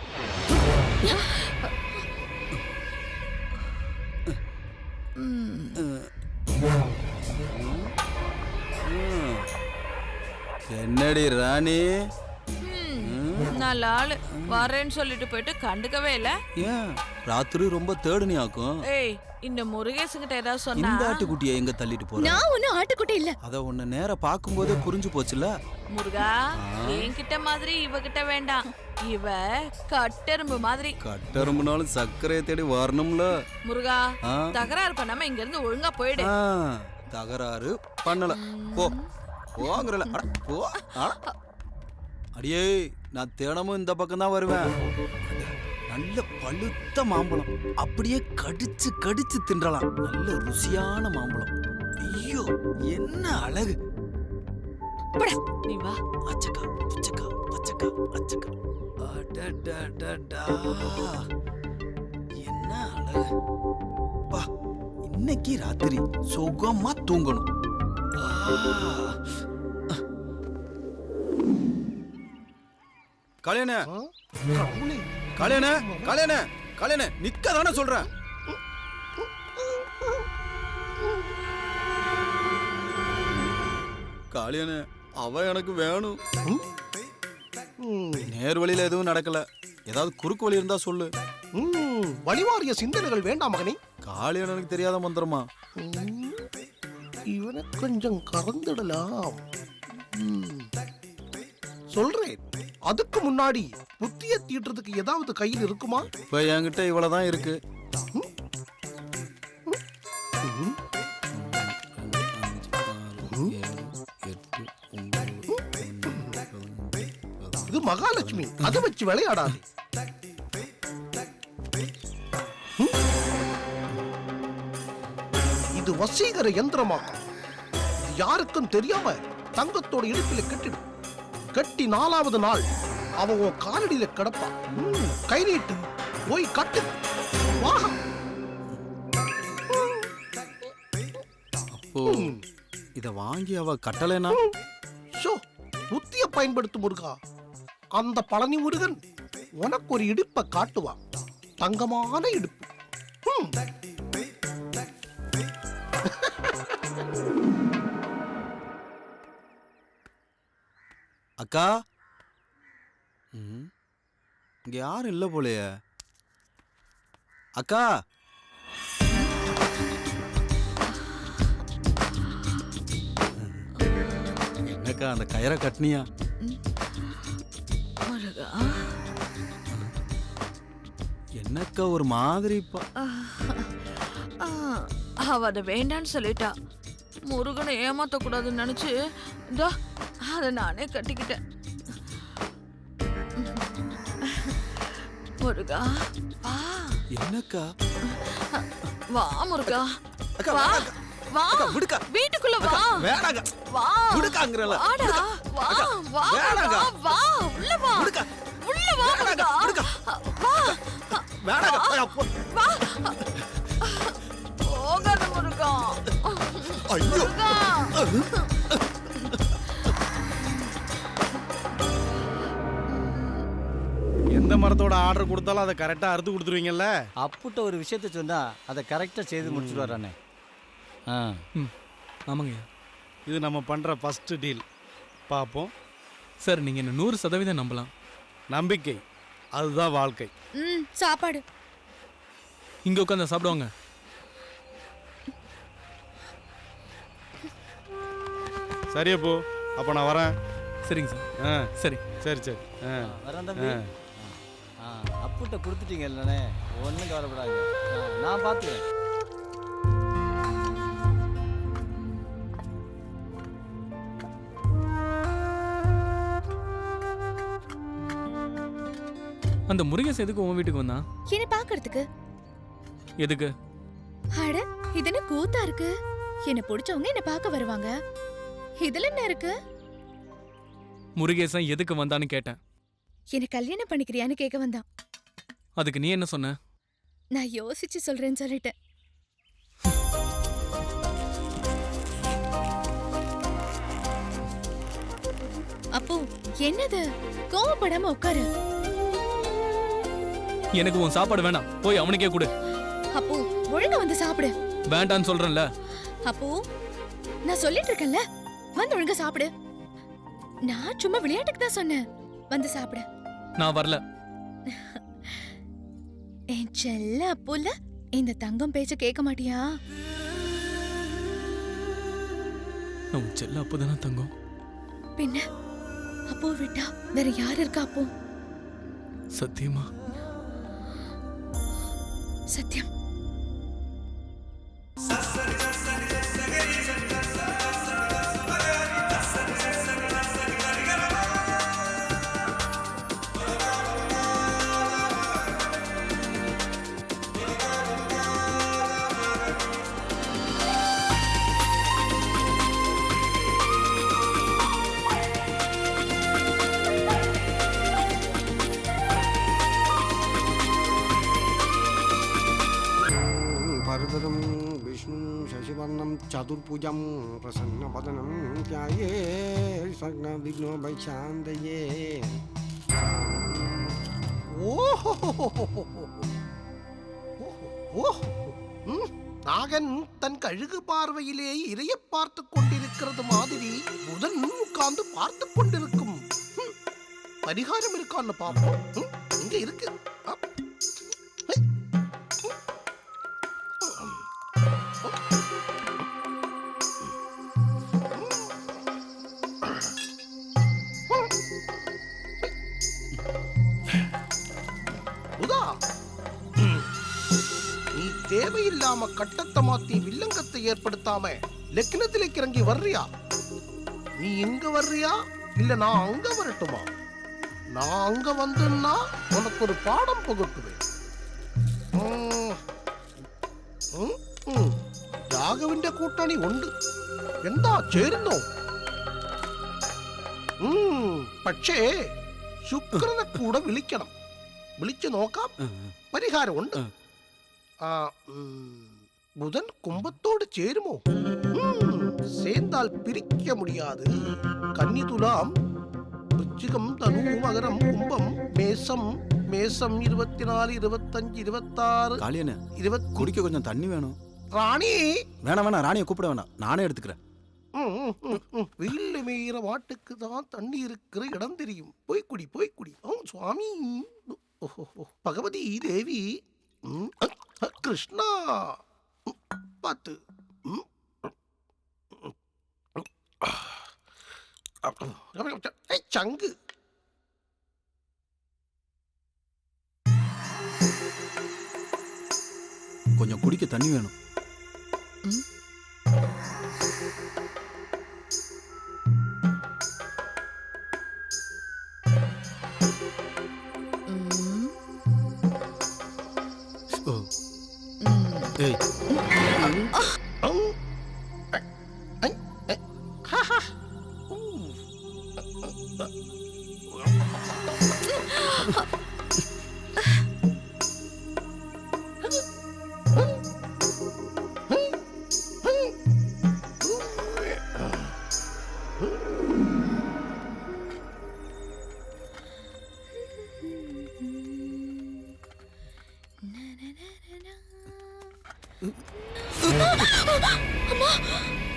என்னடி ராணி? நல்ல ஆளு, வரேன்னு சொல்லிட்டு போயிட்டு கண்டுக்கவே இல்ல. ஏன் ராத்திரி ரொம்ப தேடுனியாக்கும்? ஏய், இந்த முருகேசன்கிட்ட ஏதாவது சொன்னா? இந்த ஆட்டுக்குட்டியை எங்க தள்ளிட்டு போற? நான் ஒன்னும் ஆட்டுக்குட்டி இல்ல. அத உன்னை நேரா பாக்கும்போதே புரிஞ்சு போச்சுல. முருகா, என்கிட்ட மாதிரி இவகிட்ட வேண்டாம். இவ கட்டெரும்பு மாதிரி. கட்டெரும்புனாலும் சர்க்கரையை தேடி வரணும்ல. முருகா, தகராறு பண்ணாம இங்க இருந்து ஒழுங்கா போயிடு. தகராறு பண்ணல, போ போங்கறல. போ. அடியே, நான் தினமும் இந்த பக்கம் தான் வருவேன். நல்ல பழுத்த மாம்பழம், அப்படியே கடிச்சு கடிச்சு தின்றலாம். நல்ல ருசியான மாம்பழம். ஐயோ, என்ன அழகு! நீ வா. அச்சக்கா புச்சக்கா பச்சக்கா அச்சக்கா. அடடடடா, என்ன அழகு! பா, இன்னைக்கு ராத்திரி சுகமா தூங்கணும். கல்யாண கல்யாண கல்யாண கல்யாண நிக்க தானே சொல்றேன். கல்யாண அவ எனக்கு வேணும். நேர் வழியில எதுவும் நடக்கல, ஏதாவது குறுக்கு வழி இருந்தா சொல்லு. வழிமாறிய சிந்தனைகள் வேண்டாம் மகனே. காளியனுக்கு தெரியாத மந்திரமா? இவனை கொஞ்சம் கறந்துடலாம். சொல்றேன், அதுக்கு முன்னாடி புத்திய தீட்டுறதுக்கு ஏதாவது கையில் இருக்குமா? இப்ப என்கிட்ட இவ்வளவுதான் இருக்கு. இது மகாலட்சுமி, அதை வச்சு விளையாடாது. இது வசீகர யந்திரமாகும். இது யாருக்கும் தெரியாம தங்கத்தோட இடுப்பில கட்டிடும். கட்டி 4வது நாள் அவ உன் காலடியில கிடப்பா. கை நீட்டு போய் கட்டு. அப்போ இத வாங்கி அவ கட்டலைனா? புத்திய பயன்படுத்தும் முருகா. அந்த பழனி முருகன் உனக்கு ஒரு இடுப்பை காட்டுவான். தங்கமான இடுப்பு. அக்கா, இங்க யாரும் இல்ல போலயே. அக்கா, என்னக்கா அந்த கயிறை கட்டினியா? என்னக்கா ஒரு மாதிரி? அவ அதை வேண்டான்னு சொல்லிட்டா. முருகனை ஏமாத்த கூடாதுன்னு நினைச்சு அதை நானே கட்டிக்கிட்டேன். முருகா, வா. என்னக்கா? வா முருகா, வா வா. வீட்டுக்குள்ள வா. வேணாங்க. வா. விடுக்காங்கறல. வாடா. வா வா. வேணாங்க. வா உள்ள வா. உள்ள வா முருகா. வா. வேணாங்க. வா. போகாத முருகா. ஐயோ. எந்த மரத்தோட ஆர்டர் கொடுத்தாலும் அதை கரெக்டாக அறுத்து கொடுத்துருவீங்கல்ல? அப்புட்ட ஒரு விஷயத்த சொன்னா அதை கரெக்டாக செய்து முடிச்சுட்டு வரானே. ஆமாங்க, இது நம்ம பண்ணுற ஃபஸ்ட்டு டீல். பார்ப்போம் சார். நீங்கள் என்ன 100% நம்பலாம். நம்பிக்கை அதுதான் வாழ்க்கை. சாப்பாடு இங்கே உட்காந்து சாப்பிடுவாங்க. சரியா போ. அப்போ நான் வரேன். சரிங்க சார். சரி சரி சரி. வரேன் தம்பி. அப்புட்ட கொடுத்துட்டீங்க இல்லைண்ணே, ஒன்றும் கவலைப்படாதீங்க, நான் பார்த்துக்கிறேன். அந்த முருகேசன் எதுக்கு உன் வீட்டுக்கு வந்தான்? என்ன பாக்குறதுக்கு. எதுக்கு? அட, இது என்ன கூத்தா இருக்கு? என்ன பிடிச்சவங்க என்ன பார்க்க வருவாங்க. இதுல என்ன இருக்கு? முருகேசன் எதுக்கு வந்தான்னு கேட்டேன். என்ன கல்யாணம் பண்ணிக்கிறியான்னு கேட்க வந்தான். அதுக்கு நீ என்ன சொன்ன? நான் யோசிச்சு சொல்றேன்னு சொல்லிட்டேன். அப்போ என்னது? கோவப்படாம உட்காரு. எனக்கு உன் சாப்பாடு வேணாம், போய் அவனுக்கே கொடு. அப்போ ஒழுங்கா வந்து சாப்பிடு. வேண்டான்னு சொல்றேன்ல. அப்போ நான் சொல்லிட்டு இருக்கேன்ல, வந்து ஒழுங்கா சாப்பிடு. நான் சும்மா விளையாட்டுக்கு தான் சொன்னேன், வந்து சாப்பிடு. நான் வரல. என் செல்ல அப்புல இந்த தங்கம் பேச்ச கேட்க மாட்டியா? நான் உன் செல்ல அப்பதானே தங்கம். பின்ன அப்போ விட்டா வேற யார் இருக்கா? அப்போ சத்தியமா? சத்தியம். பரதரம் விஷ்ணு சசிவர்ணம் சதுர்புஜம் பிரசன்னவதனம் த்யாயே சர்வ விக்னோபசாந்தயே. நாகன் தன் கழுகு பார்வையிலே இரையை பார்த்து கொண்டிருக்கிறது மாதிரி புதன் உட்கார்ந்து பார்த்து கொண்டிருக்கும். பரிகாரம் இருக்கான்னு பார்ப்போம். இங்க இருக்கு. நீ தேவையில்லாம கட்டத்தை மாத்தி வில்லங்கத்தை ஏற்படுத்தாம லக்னத்திലേക്ക് இறங்கி வர்றியா? நீ இங்க வர்றியா இல்ல நான் அங்க வரட்டுமா? நான் அங்க வந்தேன்னா உனக்கு ஒரு பாடம் புகட்டுவேன். രാഘവിന്റെ കൂട്ടാണി ഉണ്ട്. എന്താ ചേരുന്നോ? പക്ഷേ ശുക്രനെ കൂടെ വിളിക്കണം. വിളിച്ചു നോക്കാം, പരിഹാരമുണ്ട്. புதன் கும்பத்தோடு சேருமோ? சேர்ந்தால் பிரிக்க முடியாது. கன்னி துலாம் விருச்சிகம் தனு மகரம் கும்பம் மேசம். மேசம் 24 25 26 காளியனே, குடிக்க கொஞ்சம் தண்ணி வேணும். ராணி வேணாம், ராணியை கூப்பிட வேணாம், நானே எடுத்துக்கிறேன். வெள்ளை மேயிற மாட்டுக்கு தான் தண்ணி இருக்கிற இடம் தெரியும். போய் குடி, போய் குடி. சுவாமி பகவதி தேவி கிருஷ்ணா பார்த்து. சங்கு கொஞ்சம் குடிக்க தண்ணி வேணும்.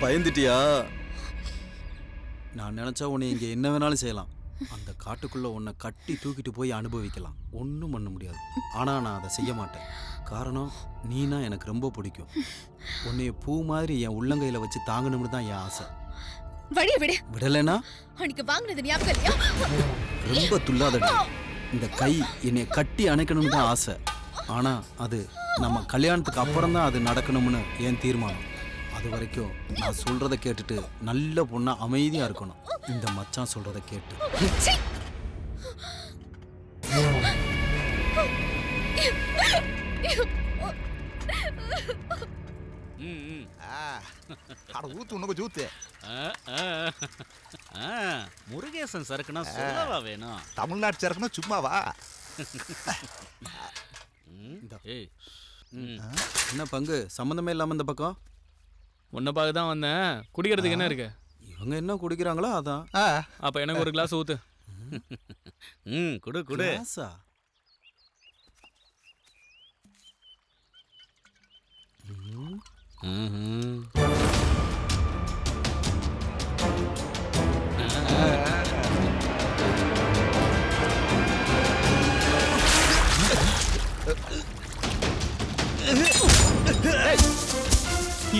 பயந்துட்டியா? நான் நினைச்சா உன்னை இங்க என்ன வேணாலும் செய்யலாம். அந்த காட்டுக்குள்ள உன்னை கட்டி தூக்கிட்டு போய் அனுபவிக்கலாம், ஒன்றும் பண்ண முடியாது. ஆனா நான் அதை செய்ய மாட்டேன். காரணம், நீனா எனக்கு ரொம்ப பிடிக்கும். உன்னைய பூ மாதிரி என் உள்ளங்கையில வச்சு தாங்கணும்னு தான் என் ஆசை. வழிய விடு. விடலைனா அன்னைக்கு வாங்குனது ஞாபகம் இல்லையா? ரொம்ப துள்ளாதடி. இந்த கை என்னை கட்டி அணைக்கணும்னு தான் ஆசை. ஆனா அது நம்ம கல்யாணத்துக்கு அப்புறம் தான் அது நடக்கணும்னு என் தீர்மானம். அது வரைக்கும் நான் சொல்றதை கேட்டுட்டு நல்ல பொண்ணா அமைதியா இருக்கணும். இந்த மச்சான் சொல்றதை கேட்டு. முருகேசன் சரக்குனா சொல்லவா வேணும்? தமிழ்நாட்டு சரக்குனா சும்மாவா? ஏய் என்ன பங்கு சம்மந்தமே இல்லாம இந்த பக்கம் உன்னை பார்க்க தான் வந்தேன். குடிக்கிறதுக்கு என்ன இருக்கு? இவங்க என்ன குடிக்கிறாங்களோ அதான். அப்ப எனக்கு ஒரு கிளாஸ் ஊத்து. குடு குடு. கிளாஸா?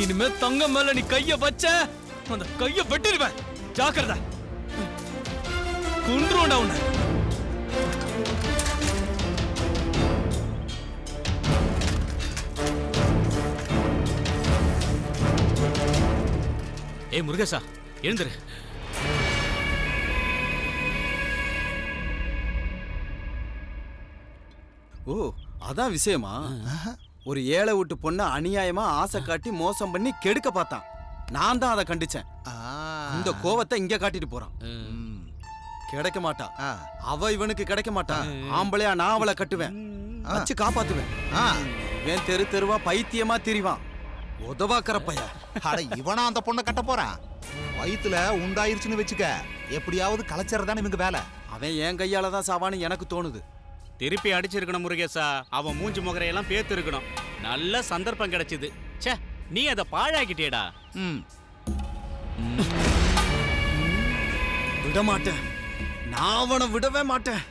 இனிமே தங்கம் மேல நீ கைய வச்ச அந்த கைய வெட்டிடுவேன். ஜாக்கிரதை. குன்றுடா உன்னை. ஏய் முருகேசா எழுந்துரு. ஓ அதான் விஷயமா? ஒரு ஏழை விட்டு பொண்ணை அநியாயமா ஆசை காட்டி மோசம் பண்ணி கெடுக்க பார்த்தான். நான் தான் அதை கண்டிச்சேன். இந்த கோவத்தை இங்க காட்டிட்டு போறான். கிடைக்க மாட்டா. அவ இவனுக்கு கிடைக்க மாட்டா. ஆம்பளையா நான் அவளை கட்டுவேன், வச்சு காப்பாத்துவேன். இவன் தெரு தெருவா பைத்தியமா திரிவான். உதவாக்கற பையன். அட இவனா அந்த பொண்ணை கட்ட போறான்? வயித்துல உண்டாயிருச்சுன்னு வச்சுக்க, எப்படியாவது கலைச்சறதானே இவங்க வேலை. அவன் என் கையால தான் சாவான்னு எனக்கு தோணுது. திருப்பி அடிச்சிருக்கணும் முருகேசா. அவன் மூஞ்சி முகரையெல்லாம் பேத்து இருக்கணும். நல்ல சந்தர்ப்பம் கிடைச்சது. ச்சே, நீ அதை பாழாக்கிட்டேடா. விட மாட்டேன். நான் அவனை விடவே மாட்டேன்.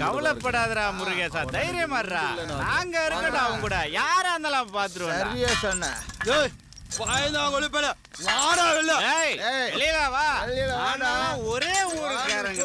கவலைப்படாதடா முருகேசா, தைரியமா இருடா. நாங்க இருக்கடா அவங்க கூட. யாரா இருந்தாலும் பாத்துருவோம். சரியா சொன்ன. ஒரே ஊருக்காரங்க.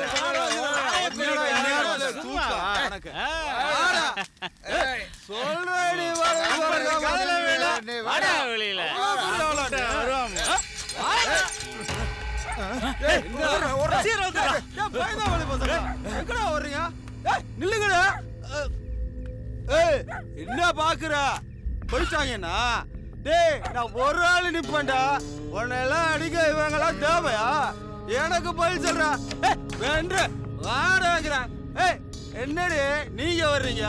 என்ன பாக்குற? போயிட்டாங்கன்னா டேய் நான் ஒரு ஆள் நிப்பேன்டா. உன்னெல்லாம் அடிக்க இவங்கெல்லாம் தேவையா? எனக்கு பதில் சொல்றா. வேண்ட வாடா. என்னடி நீங்க வர்றீங்க?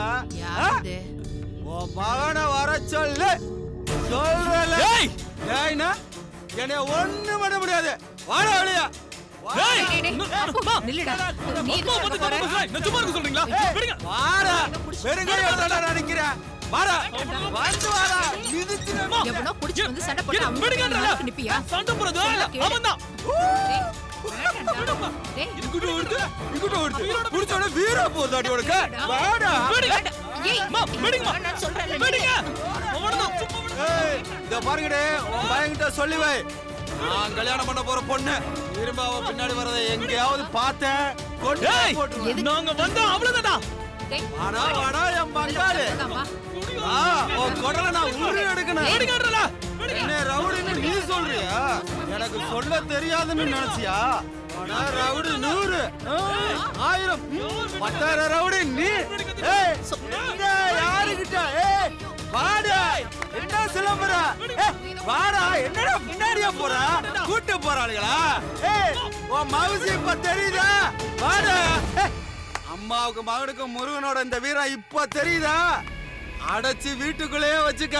உன் மகனை வர சொல்லு. சொல்றல ஏய்னா என்னைய ஒண்ணு பண்ண முடியாது. வாடா வெளியா. நினைக்கிறேன். சொல்லுவே நான் கல்யாணம் பண்ண போற பொண்ணு திரும்ப அவ பின்னாடி வரதை எங்கேயாவது பார்த்தேன். நாங்க வந்தா அவ்வளவுதான். வாடா வாடா என் பங்காளி. கொடல நான் உரு எடுக்கணும். என்ன ரவுடின்னு நீ சொல்றியா? எனக்கு சொல்ல தெரியாதுன்னு நினைச்சியா? ரவுடி 100 1000 10,000 ரவுடி நீ. யாருகிட்ட வாடா என்ன சிலம்பர வாடா. என்னடா பின்னாடியா போற? கூட்டு போறாளுங்களா? உன் மவுசி இப்ப தெரியுதா? வாடா. அம்மாவுக்கு மகனுக்கு முருகனோட இந்த வீரம் இப்ப தெரியுதா? அடைச்சு வீட்டுக்குள்ளேயே வச்சுக்க.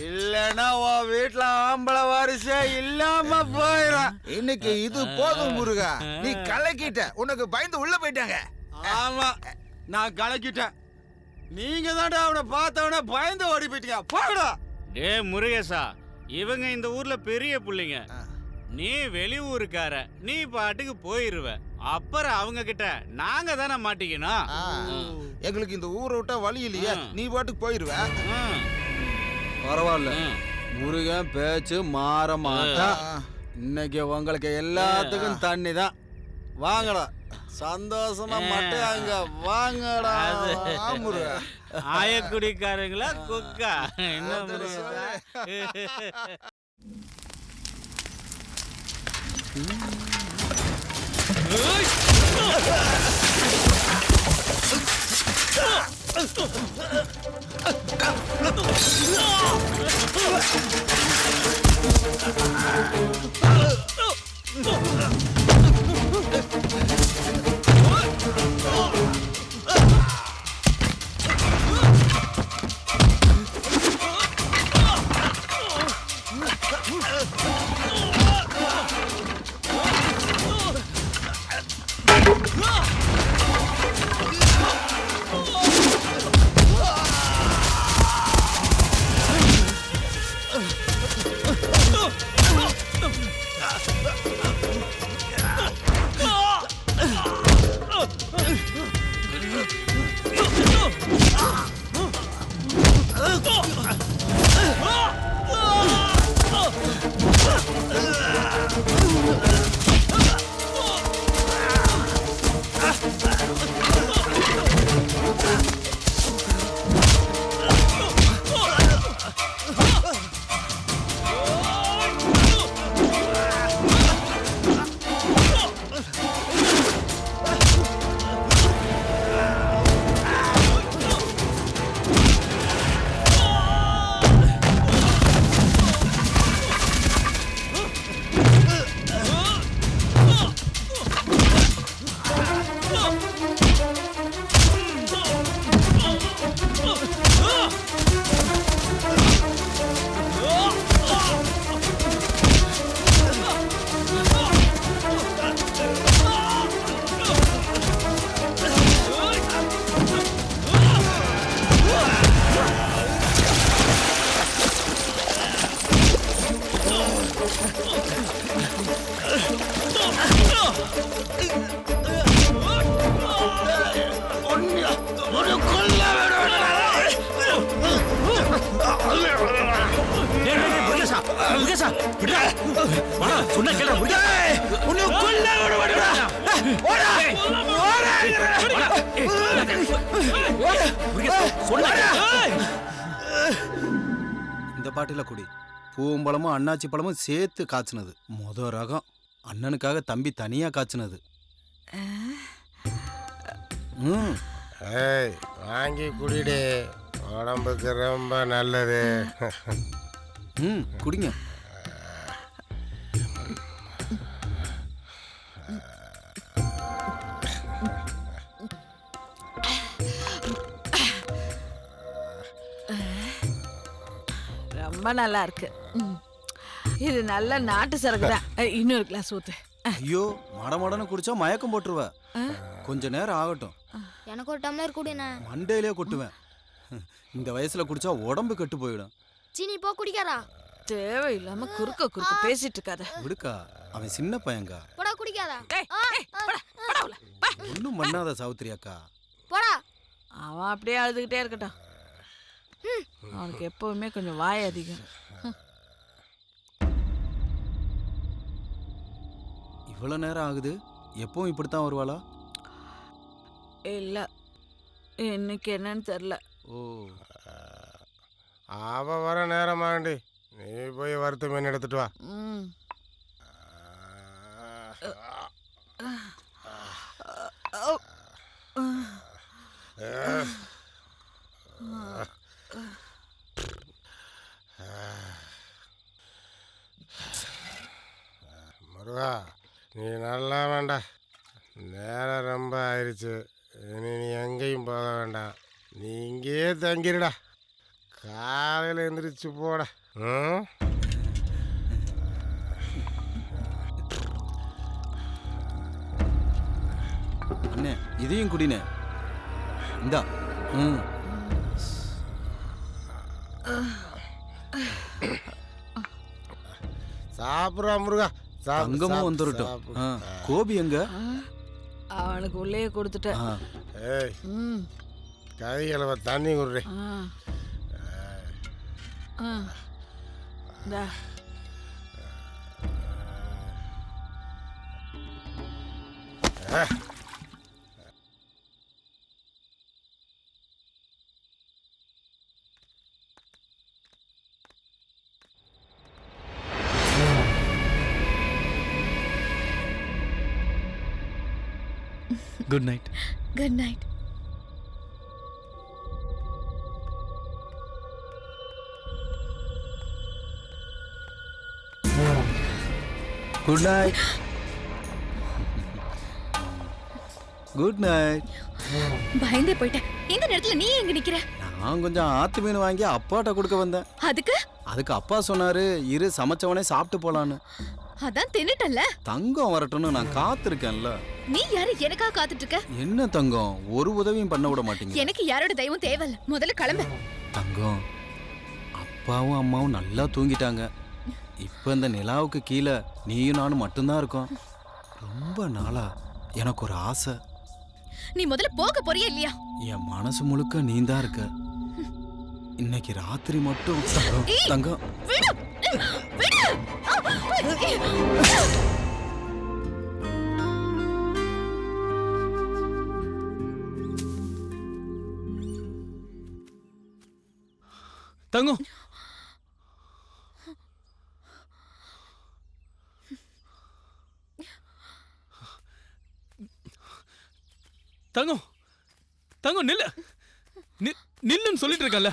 இல்லன்னா உன் வீட்டுல ஆம்பளை வாரிசே இல்லாம போயிடும். இன்னைக்கு இது போதும் முருகா. நீ கலக்கிட்ட. உனக்கு பயந்து உள்ள போயிட்டாங்க. ஆமா நான் கலக்கிட்டேன். நீங்க தான்டா அவனை பார்த்தவன பயந்து ஓடி போயிட்டீங்க. போடா. டே முருகேசா, இவங்க இந்த ஊர்ல பெரிய புள்ளைங்க. நீ வெளியூருக்கார. நீ பாட்டுக்கு போயிருவ. அப்புறம் அவங்க கிட்ட நாங்க தானே மாட்டிக்கணும். எங்களுக்கு இந்த ஊரை விட்டா வழி இல்லையே. நீ பாட்டுக்கு போயிருவ. பரவாயில்ல, முருகன் பேச்சு மாற மாட்டான். இன்னைக்கு உங்களுக்கு எல்லாத்துக்கும் தண்ணி தான். வாங்கடா, சந்தோஷமா மட்டும் அங்க வாங்கடா. ஆயக்குடிக்காரங்களா குக்கா? என்ன Oh! இந்த பாட்டில குடி. பூம்பழமும் அண்ணாச்சி பழமும் சேர்த்து காய்ச்சினது. ரகம் அண்ணனுக்காக தம்பி தனியா காய்ச்சினது. ஏய் வாங்கி குடிடு, உடம்புக்கு ரொம்ப நல்லது. குடிங்க. ரொம்ப நல்லா இருக்கு. இது நல்ல நாட்டு சரக்கு தான். இன்னொரு கிளாஸ் ஊத்து. ஐயோ மடமடன்னு குடிச்சா மயக்கம் போட்டுருவ. கொஞ்ச நேரம் ஆகட்டும். எனக்கு ஒரு டம்ளர் குடிண்ணே. மண்டையிலே கொட்டுவேன். இந்த வயசுல குடிச்சா உடம்பு கெட்டு போயிடும். சீனி போ குடிக்காரா. தேவையில்லாம குறுக்க பேசிட்டு இருக்காத. விடுக்கா, அவன் சின்ன பையங்க. போடா குடிக்காதா. ஒன்னும் பண்ணாத சாவித்திரி அக்கா. போடா. அவன் அப்படியே அழுதுகிட்டே இருக்கட்டும். அவனுக்கு எப்பவுமே கொஞ்சம் வாய் அதிகம். இவ்வளவு நேரம் ஆகுது. எப்பவும் இப்படித்தான் வருவாளா? இல்ல, இன்னைக்கு என்னன்னு தெரியல. ஓ, அவ வர நேரமாண்டி. நீ போய் வறுத்த மீன் எடுத்துட்டு வா. முருகா, நீ நல்லா வேண்டாம். நேரம் ரொம்ப ஆயிடுச்சு. இனி நீ எங்கேயும் போக வேண்டாம். நீ இங்கேயே தங்கிடுடா. காலையில் எந்திரிச்சு போட. அண்ணே இதையும் குடினே. இந்தா. சாப்பிட்றா முருகா. தங்கமும் வந்துடட்டும். கோபி எங்க? அவனுக்கு உள்ளே கொடுத்துட்டேன். ஏய், கை கலவை தண்ணி குடுறேன். Good night. Good night. Good night. Good night. பயந்தே போயிட்டேன். இந்த நேரத்துல நீ எங்க நிக்கிற? நான் கொஞ்சம் ஆத்து மீன் வாங்கி அப்பாட்ட கொடுக்க வந்தேன். அதுக்கு அப்பா சொன்னாரு, இரு சமைச்சவனே சாப்பிட்டு போலான்னு. அதான் தின்னுட்டல்ல. தங்கம் வரட்டும்னு நான் காத்திருக்கேன்ல. நீ யாரு எனக்கா காத்துட்டு இருக்க? என்ன தங்கம், ஒரு உதவியும் பண்ண விட மாட்டீங்க. எனக்கு யாரோட தெய்வம் தேவையில்ல. முதல்ல கிளம்பு. தங்கம், அப்பாவும் அம்மாவும் நல்லா தூங்கிட்டாங்க. இப்ப இந்த நிலாவுக்கு கீழே நீயும் நானும் மட்டும்தான் இருக்கோம். ரொம்ப நாளா எனக்கு ஒரு ஆசை. நீ முதல்ல போக போறியா இல்லையா? என் மனசு முழுக்க நீ தான் இருக்க. இன்னைக்கு ராத்திரி மட்டும் தங்கம். தங்கம், தங்கம், தங்கம் நில்லு. நில்லுன்னு சொல்லிட்டு இருக்கல.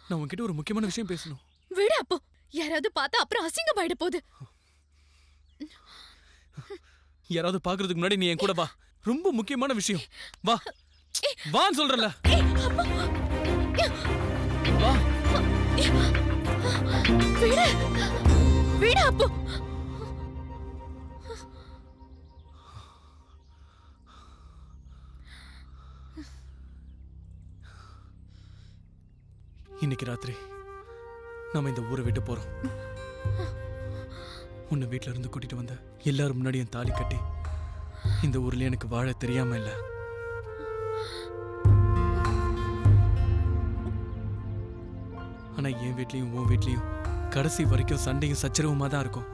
நான் உன்கிட்ட ஒரு முக்கியமான விஷயம் பேசணும். விடு அப்போ. யாராவது பார்த்தா அப்புறம் அசிங்கமாயிட போகுது. யாராவது பாக்குறதுக்கு முன்னாடி நீ என் கூட வா. ரொம்ப முக்கியமான விஷயம். வா வான்னு சொல்றல. வா. விடு. விடு அப்போ. இன்னைக்கு ராத்திரி நாம இந்த ஊரை விட்டு போறோம். உன்னை வீட்டில இருந்து கூட்டிட்டு வந்த எல்லாரும் முன்னாடி என் தாலி கட்டி இந்த ஊர்ல எனக்கு வாழ தெரியாம இல்ல. ஆனா என் வீட்லயும் உன் வீட்லயும் கடைசி வரைக்கும் சண்டையும் சச்சரவுமா தான் இருக்கும்.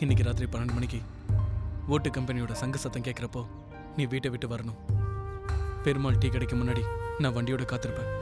இன்னைக்கு ராத்திரி 12 மணிக்கு ஓட்டு கம்பெனியோட சங்க சத்தம் கேட்குறப்போ நீ வீட்டை விட்டு வரணும். பெருமாள் டீ கடைக்கு முன்னாடி நான் வண்டியோட காத்திருப்பேன்.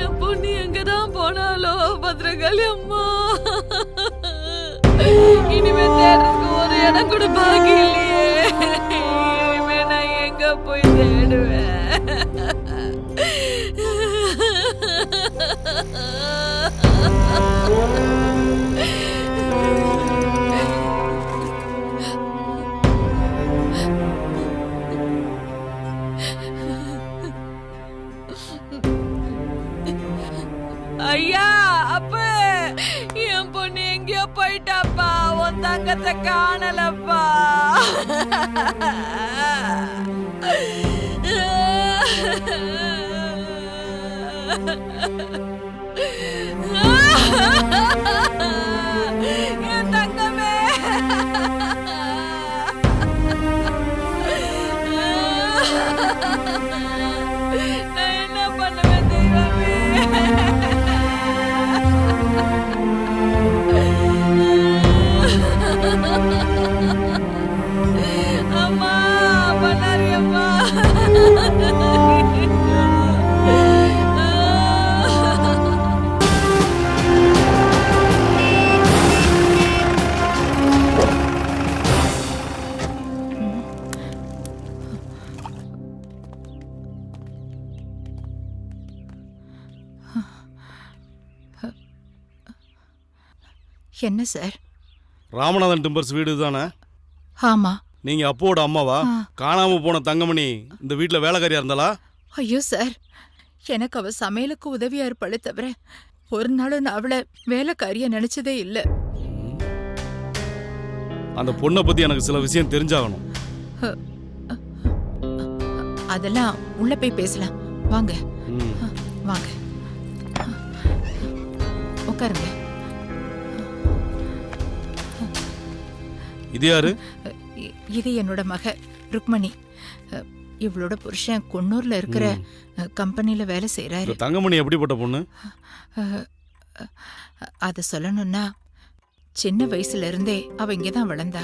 என் பொண்ணு எங்கதான் போனாலோ பத்ரகாளி அம்மா. இனிமே தேடுறதுக்கு ஒரு இடம் கூட பாக்கி இல்லையே. இனிமே நான் எங்க போய் தேடுவேன்? ஐயா அப்ப என் பொண்ணு எங்கேயோ போயிட்டாப்பா. உன் தங்கத்தை காணலப்பா. என் தங்கமே. நான் என்ன பண்ணுவேன் தெய்வமே? அம்மா பண்ணாரி அம்மா. என்ன சார்? ராமநாதன் டிம்பர்ஸ் வீடு தானே? ஆமா. நீங்க அப்போட அம்மாவா? காணாம போன தங்கமணி இந்த வீட்டுல வேலைக்காரியா இருந்தாளா? ஐயோ சார், எனக்கு அவ சமையலுக்கு உதவியா இருப்பாளே தவிர ஒரு நாளும் நான் அவளை வேலைக்காரியா நினைச்சதே இல்லை. அந்த பொண்ணை பத்தி எனக்கு சில விஷயம் தெரிஞ்சாகணும். அதெல்லாம் உள்ள போய் பேசலாம். வாங்க வாங்க உட்காருங்க. இது யாரு? இது என்னோட மக ருக்மணி. இவளோட புருஷன் குன்னூர்ல இருக்கிற கம்பெனில வேலை செய்யறாரு. தங்கமணி எப்படிப்பட்ட பொண்ணு? அத சொல்லணும்னா சின்ன வயசுல இருந்தே அவ இங்கதான் வளர்ந்தா.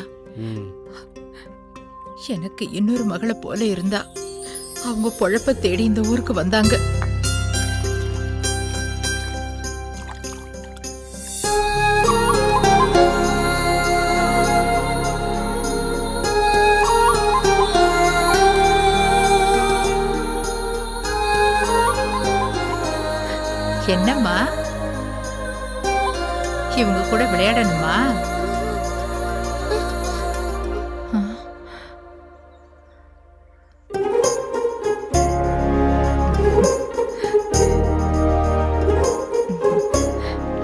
எனக்கு இன்னொரு மகளை போல இருந்தா. அவங்க பொழப்ப தேடி இந்த ஊருக்கு வந்தாங்க. என்னம்மா, இவங்க கூட விளையாடணுமா?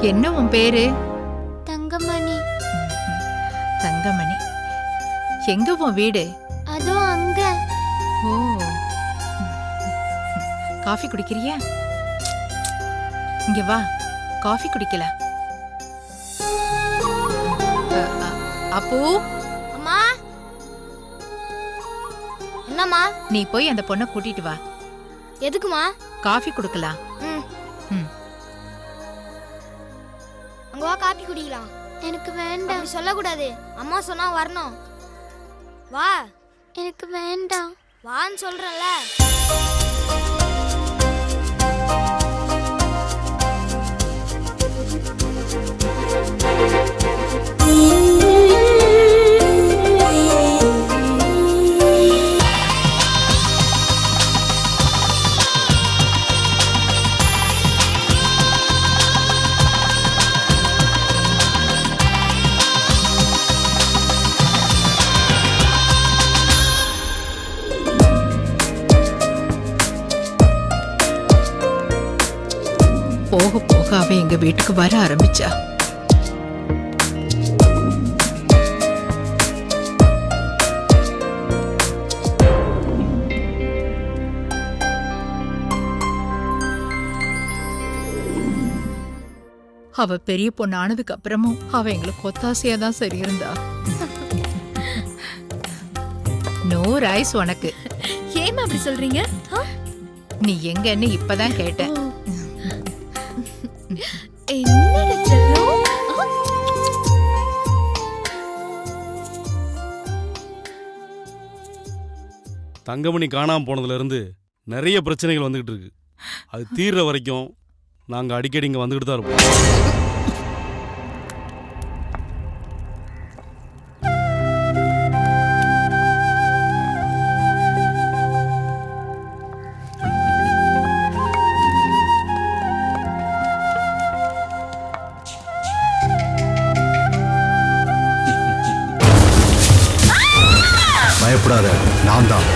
என்ன உன் பேரு? தங்கமணி. தங்கமணி. எங்க உன் வீடு? அதோ அங்க. ஓ, காஃபி குடிக்கிறியா? இங்க வா, காஃபி குடிக்கலாம். அப்போ அம்மா. என்னம்மா? நீ போய் அந்த பொண்ணை கூட்டிட்டு வா. எதுக்குமா? காஃபி குடுக்கலாம். அங்க வா, காபி குடிக்கலாம். எனக்கு வேண்டாம். சொல்லக்கூடாது. அம்மா சொன்னா வரணும். வா. எனக்கு வேண்டாம். வான்னு சொல்றேன்ல. போக போக அவ எங்க வீட்டுக்கு வர ஆரம்பிச்சா. அவ பெரிய பொண்ணு ஆனதுக்கு அப்புறமும் அவ எங்களுக்கு ஒத்தாசையா தான் சரி இருந்தா. நோ ரைஸ் உனக்கு. ஏமா அப்படி சொல்றீங்க? நீ எங்கன்னு இப்பதான் கேட்டேன். என்னடா செல்லம்? தங்கமணி காணாம போனதுல இருந்து நிறைய பிரச்சனைகள் வந்துகிட்டு இருக்கு. அது தீர்ற வரைக்கும் நாங்க அடிக்கடி இங்க வந்துகிட்டு தான் இருப்போம். பயப்படாத, நான் தான்.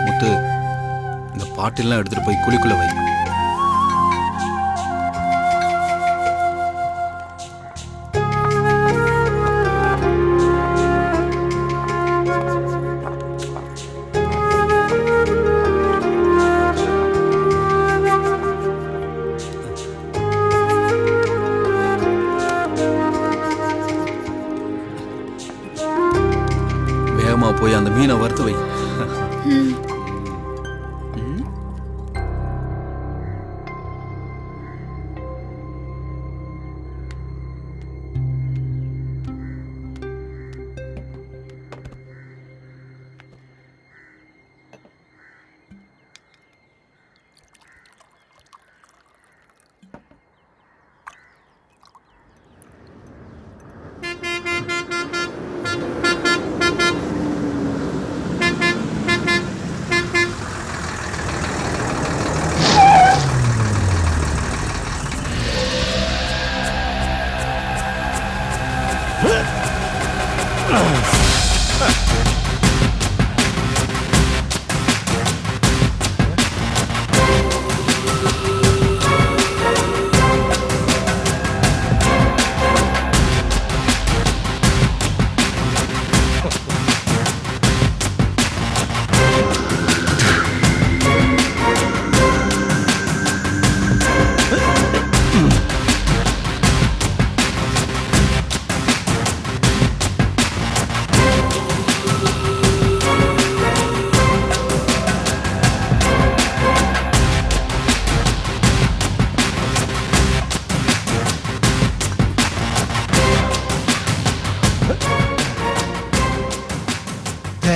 முத்து, இந்த பாட்டிலாம் எடுத்துட்டு போய் குழிக்குள்ள வை. போய் அந்த மீனை வறுத்து வை.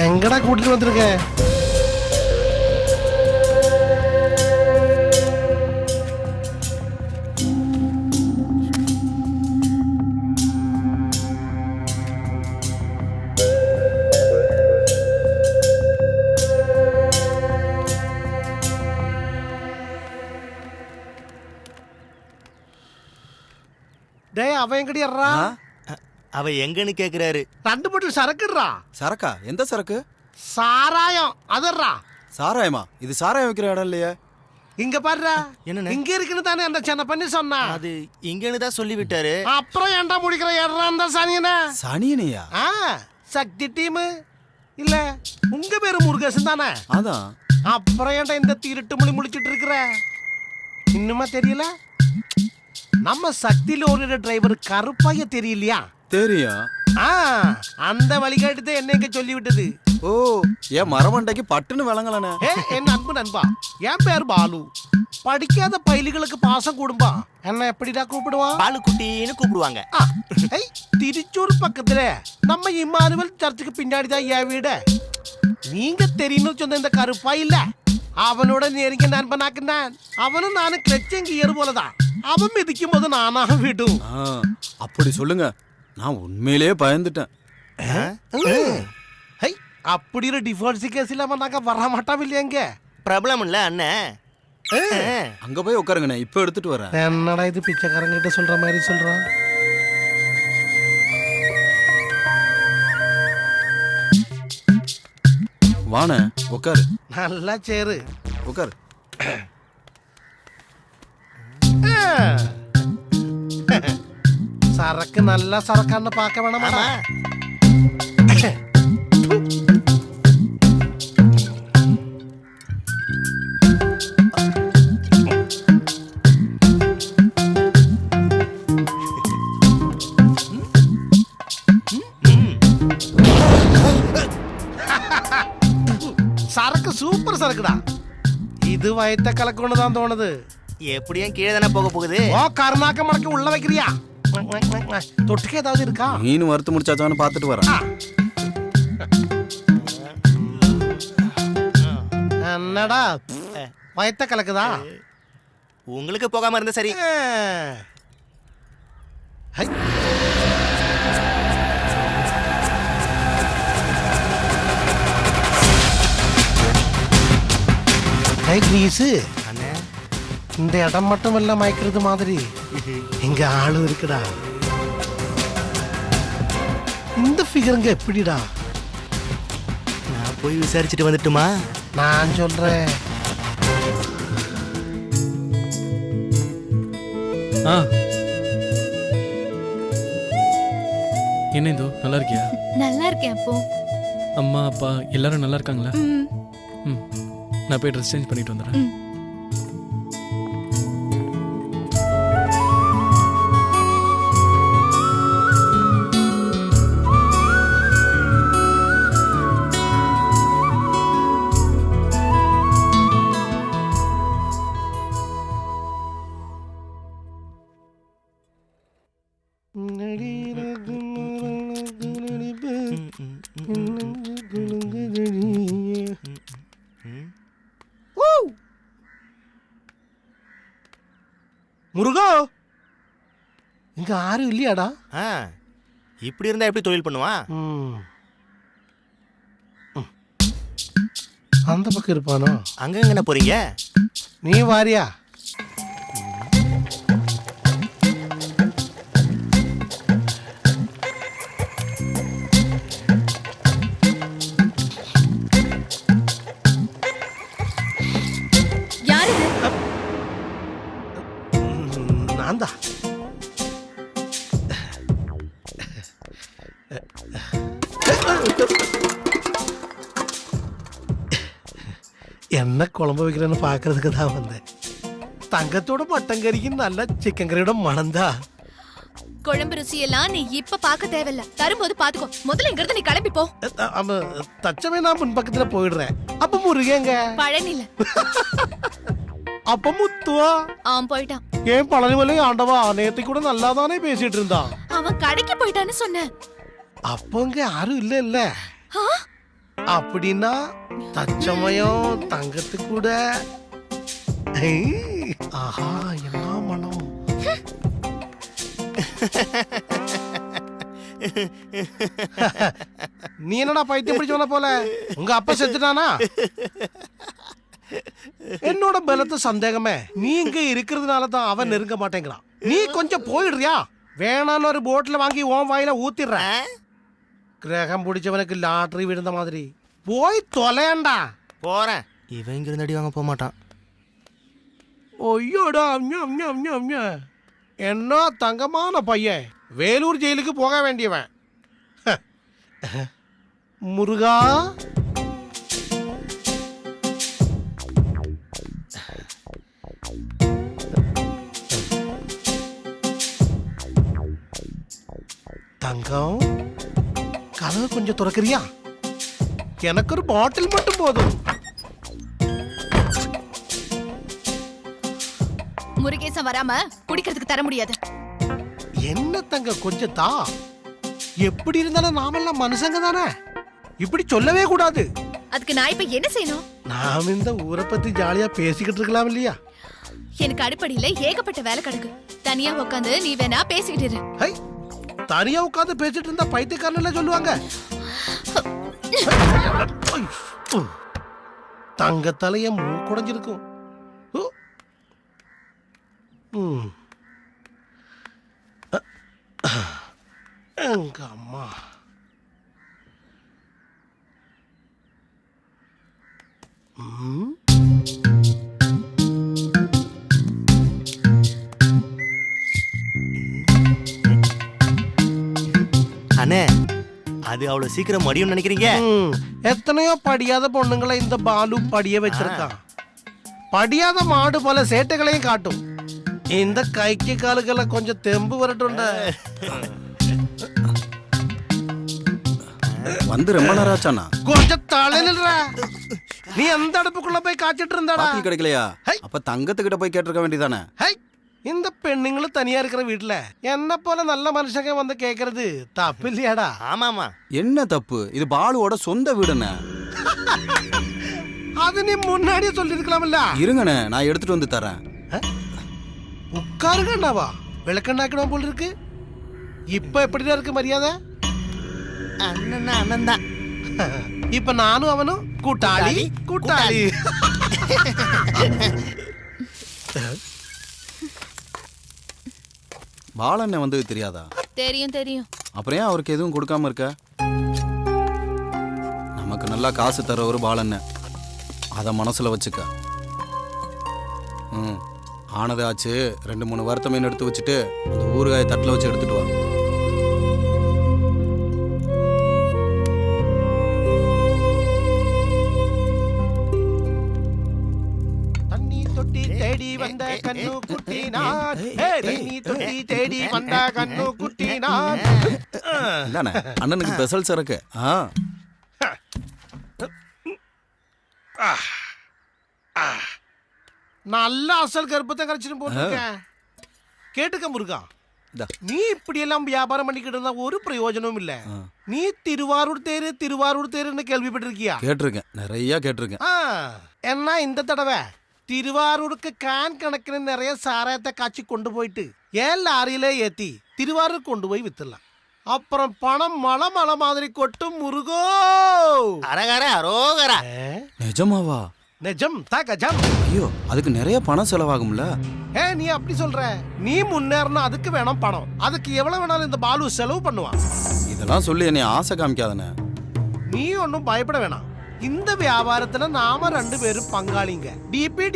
எங்கடா கூட்டிட்டு வந்திருக்க? டேய், அவன் எங்கடியறா? அவ எங்கன்னு கேக்குறாரு. 2 பாட்டில் சரக்குறா. சரக்கா? எந்த சரக்கு? சாராயம். அதர்றா. சாராயமா? இது சாராயம் வைக்கிற இடம் இல்லையே. இங்க பாருடா. இங்க இருக்குன்னு தானே அந்த சின்ன பண்ணி சொன்னா. அது இங்கன்னு தான் சொல்லி விட்டாரு. அப்புறம் ஏன்டா முடிக்கிற ஏறா அந்த சனியனா? சனியனையா? சக்தி டீம் இல்ல உங்க பேரு முருகேசன் தானே? அதான். அப்புறம் ஏன்டா இந்த திருட்டு முழி முழிச்சிட்டு இருக்கிற? இன்னுமா தெரியல? நம்ம சக்தியில ஒரு டிரைவர் கருப்பாய தெரியலையா? தெரியும். அந்த வழிகாட்டு என்ன இங்க சொல்லி விட்டது. ஓ, ஏன் மரமண்டைக்கு பட்டுன்னு விளங்கலனே. என் அன்பு நண்பா, என் பேர் பாலு. படிக்காத பைலிகளுக்கு பாசம் கூடும்பா. என்ன எப்படிடா கூப்பிடுவான்? பாலு குட்டின்னு கூப்பிடுவாங்க. திருச்சூர் பக்கத்துல நம்ம இம்மானுவல் சர்ச்சுக்கு பின்னாடி தான் என் வீடு. நீங்க தெரியும்னு சொன்ன இந்த கருப்பா இல்ல, அவனோட நெருங்கிய நண்பனாக்கு நான். அவனும் நானும் கிளச்சங்க ஏறு போலதான். அவன் மிதிக்கும் போது நானாக விடும். அப்படி சொல்லுங்க, நான் உண்மையிலேயே பயந்துட்டேன். அப்படி ஒரு டிவோர்ஸ் கேஸ் இல்லாம நாங்க வர மாட்டோம் இல்லையாங்க. ப்ராப்ளம் இல்ல அண்ணன். அங்க போய் உட்காருங்க, இப்ப எடுத்துட்டு வரேன். என்னடா இது பிச்சைக்காரங்கிட்ட சொல்ற மாதிரி சொல்றான். வாண உட்காரு. நல்லா சேரு. உட்காரு. சரக்கு நல்லா சரக்கான்னு பார்க்க வேணாமா? சூப்பர் சரக்குடா. இது வயத்த கலக்கொண்டு தான் தோணுது. எப்படியும் கீழே தானே போக போகுது. ஓ கருணாக்க மடக்கி உள்ள வைக்கிறியா? தொட்டுக்க ஏதாவது இருக்கா? மீன் வறுத்து முடிச்சாச்சான்னு பார்த்துட்டு வரேன். என்னடா வயத்த கலக்குதா? உங்களுக்கு போகாம இருந்தா சரி. இந்த இடம் மட்டும் எல்லாம் மயக்கிறது மாதிரி இங்க ஆளு இருக்குடா. இந்த ஃபிகருங்க எப்படிடா? நான் போய் விசாரிச்சுட்டு வந்துட்டுமா? நான் சொல்றேன். என்ன இந்தோ நல்லா இருக்கியா? நல்லா இருக்கேன். அப்போ அம்மா அப்பா எல்லாரும் நல்லா இருக்காங்களா? நான் போய் ட்ரெஸ் சேஞ்ச் பண்ணிட்டு வந்துடுறேன். முருகா, இங்க யாரும் இல்லையாடா? இப்படி இருந்தா எப்படி தொழில் பண்ணுவான்? அந்த பக்கம் இருப்பானோ? அங்க எங்க போறீங்க? நீ வாரியா? நான்தா. என்ன குழம்பு வைக்கிறேன்னு பாக்குறதுக்கு தான் வந்தேன். தங்கத்தோட மட்டன் கறிக்கும் நல்ல சிக்கன் கறியோட மணந்தா. குழம்பு ருசியெல்லாம் நீ இப்ப பாக்க தேவையில்ல, தரும்போது பாத்துக்கோ. முதல்ல இங்கிருந்து நீ கிளம்பி போ. தச்சமே நான் முன் பக்கத்துல போயிடுறேன். அப்ப முருகேங்க பழனில. அப்ப முத்துவா போயிட்டான். ஏன் பழனிமலை ஆண்டவா, நேத்து கூட நல்லா தானே பேசிட்டு இருந்தான். அவன் கடைக்கு போயிட்டான்னு சொன்ன. அப்பங்க யாரும் இல்ல இல்ல. அப்படின்னா தச்சமயம் தங்கத்து கூட. ஆஹா, என்ன மனம். நீ என்னடா பைத்தியம் பிடிச்சவன போல? உங்க அப்பா செத்துட்டானா? என்னோட பலத்த சந்தேகமே நீ இங்க இருக்கிறதுனால தான் அவன் நெருங்க மாட்டேங்கிறான். நீ கொஞ்சம் போயிடுறியா? வேணான்னு ஒரு போட்ல வாங்கி உன் வாயில ஊத்திடுற. கிரகம் பிடிச்சவனுக்கு லாட்டரி விழுந்த மாதிரி போய் தொலையண்டா. போறேன். இவன் இங்க இருந்து அடி வாங்க போக மாட்டான். ஐயோடா, என்ன தங்கமான பையன். வேலூர் ஜெயிலுக்கு போக வேண்டியவன். முருகா, தங்கம் கதவு கொஞ்சம் திறக்கறியா? எனக்கு ஒரு பாட்டில் மட்டும் போதும். முருகேசன் வராம குடிக்கிறதுக்கு தர முடியாது. என்ன தங்க கொஞ்சம் தா. எப்படி இருந்தாலும் நாமெல்லாம் மனுஷங்க தானே, இப்படி சொல்லவே கூடாது. அதுக்கு நான் இப்ப என்ன செய்யணும்? நாம் இந்த ஊரை பத்தி ஜாலியா பேசிக்கிட்டு இருக்கலாம் இல்லையா? எனக்கு அடிப்படையில ஏகப்பட்ட வேலை கிடக்கு. தனியா உட்காந்து நீ வேணா பேசிக்கிட்டு இரு. தனியா உட்காந்து பேசிட்டு இருந்தா பைத்தியக்காரன் சொல்லுவாங்க. தங்க தலைய மூக்குடைஞ்சிருக்கும். எங்க அம்மா அண்ணே, அது அவ்வளவு சீக்கிரம் முடியும்னு நினைக்கிறீங்க? எத்தனையோ படியாத பொண்ணுங்களை இந்த பாலு படிய வச்சிருக்கான். படியாத மாடு பல சேட்டைகளையும் காட்டும். இந்த கைக்கு காலுகளை கொஞ்சம் தெம்பு வரட்டும். வந்து ரொம்ப நேரம் ஆச்சாண்ணா. கொஞ்சம் தலையில்றா. நீ அந்த அடுப்புக்குள்ள போய் காய்ச்சிட்டு இருந்தாடா. பாட்டில் கிடைக்கலையா? அப்ப தங்கத்துக்கிட்ட போய் கேட்டிருக்க வேண்டியதானே? இந்த பெண்ணுங்களும் தனியா இருக்கிற வீட்டுல என்ன போல நல்ல மனுஷங்க வந்து கேக்குறது தப்பு இல்லையாடா? ஆமாமா. என்ன தப்பு? இது பாலுவோட சொந்த வீடுண்ணே. அது நீ முன்னாடியே சொல்லிருக்கலாம்ல. இருங்கண்ணே, நான் எடுத்துட்டு வந்து தரேன். உட்காருங்கண்ணாவா? விளக்கண்ணாக்கிடும் போல் இருக்கு. இப்ப எப்படிதான் இருக்கு மரியாதை? அண்ணன் அண்ணன் தான். இப்ப நானும் அவனும் கூட்டாளி கூட்டாளி. பாலண்ணே வந்தது தெரியாதா? தெரியும் தெரியும். அப்புறம் ஏன் அவருக்கு எதுவும் கொடுக்காம இருக்க? நமக்கு நல்லா காசு தர ஒரு பாலண்ணே, அதை மனசுல வச்சுக்க. ஆனது ஆச்சு. 2-3 வருத்த மீன் எடுத்து வச்சுட்டு அந்த ஊறுகாயை தட்டில் வச்சு எடுத்துட்டு வா. தண்ணி தொட்டி தேடி வந்த கண்ணு குட்டி நான். தண்ணி தொட்டி தேடி வந்த கண்ணு குட்டி நான். இந்தானே அண்ணனுக்கு ஸ்பெஷல் சரக்கு. நல்ல அசல் கருப்பத்தை கரைச்சிட்டு போட்டுருக்கேன். கேட்டுக்க முருகா, நீ இப்படி எல்லாம் வியாபாரம் பண்ணிக்கிட்டு இருந்தா ஒரு பிரயோஜனமும் இல்ல. நீ திருவாரூர் தேருன்னு கேள்விப்பட்டிருக்கியா? கேட்டிருக்கேன், நிறைய கேட்டிருக்கேன். என்ன இந்த தடவை திருவாரூருக்கு கேன் கணக்கிന് நிறைய சாராயத்தை காய்ச்சி கொண்டு போயிட்டு ஏன் லாரியில ஏத்தி திருவாரூர் கொண்டு போய் வித்துடலாம். அப்புறம் பணம் மலை மலை மாதிரி கொட்டும் முருகோ. அரகர அரோகரா. நிஜமாவா? நிஜம் தான் கஜம். ஐயோ, அதுக்கு நிறைய பணம் செலவாகும்ல. நீ அப்படி சொல்ற? நீ முன்னேறனா அதுக்கு வேணும் பணம். அதுக்கு எவ்வளவு வேணாலும் இந்த பாலு செலவு பண்ணுவான். இதெல்லாம் சொல்லி என்னை ஆசை காமிக்காதனே. நீ ஒன்னும் பயப்பட வேணாம். இந்த வியாபாரத்துல நாம 2 பேரும் பங்காளிங்க. டிபி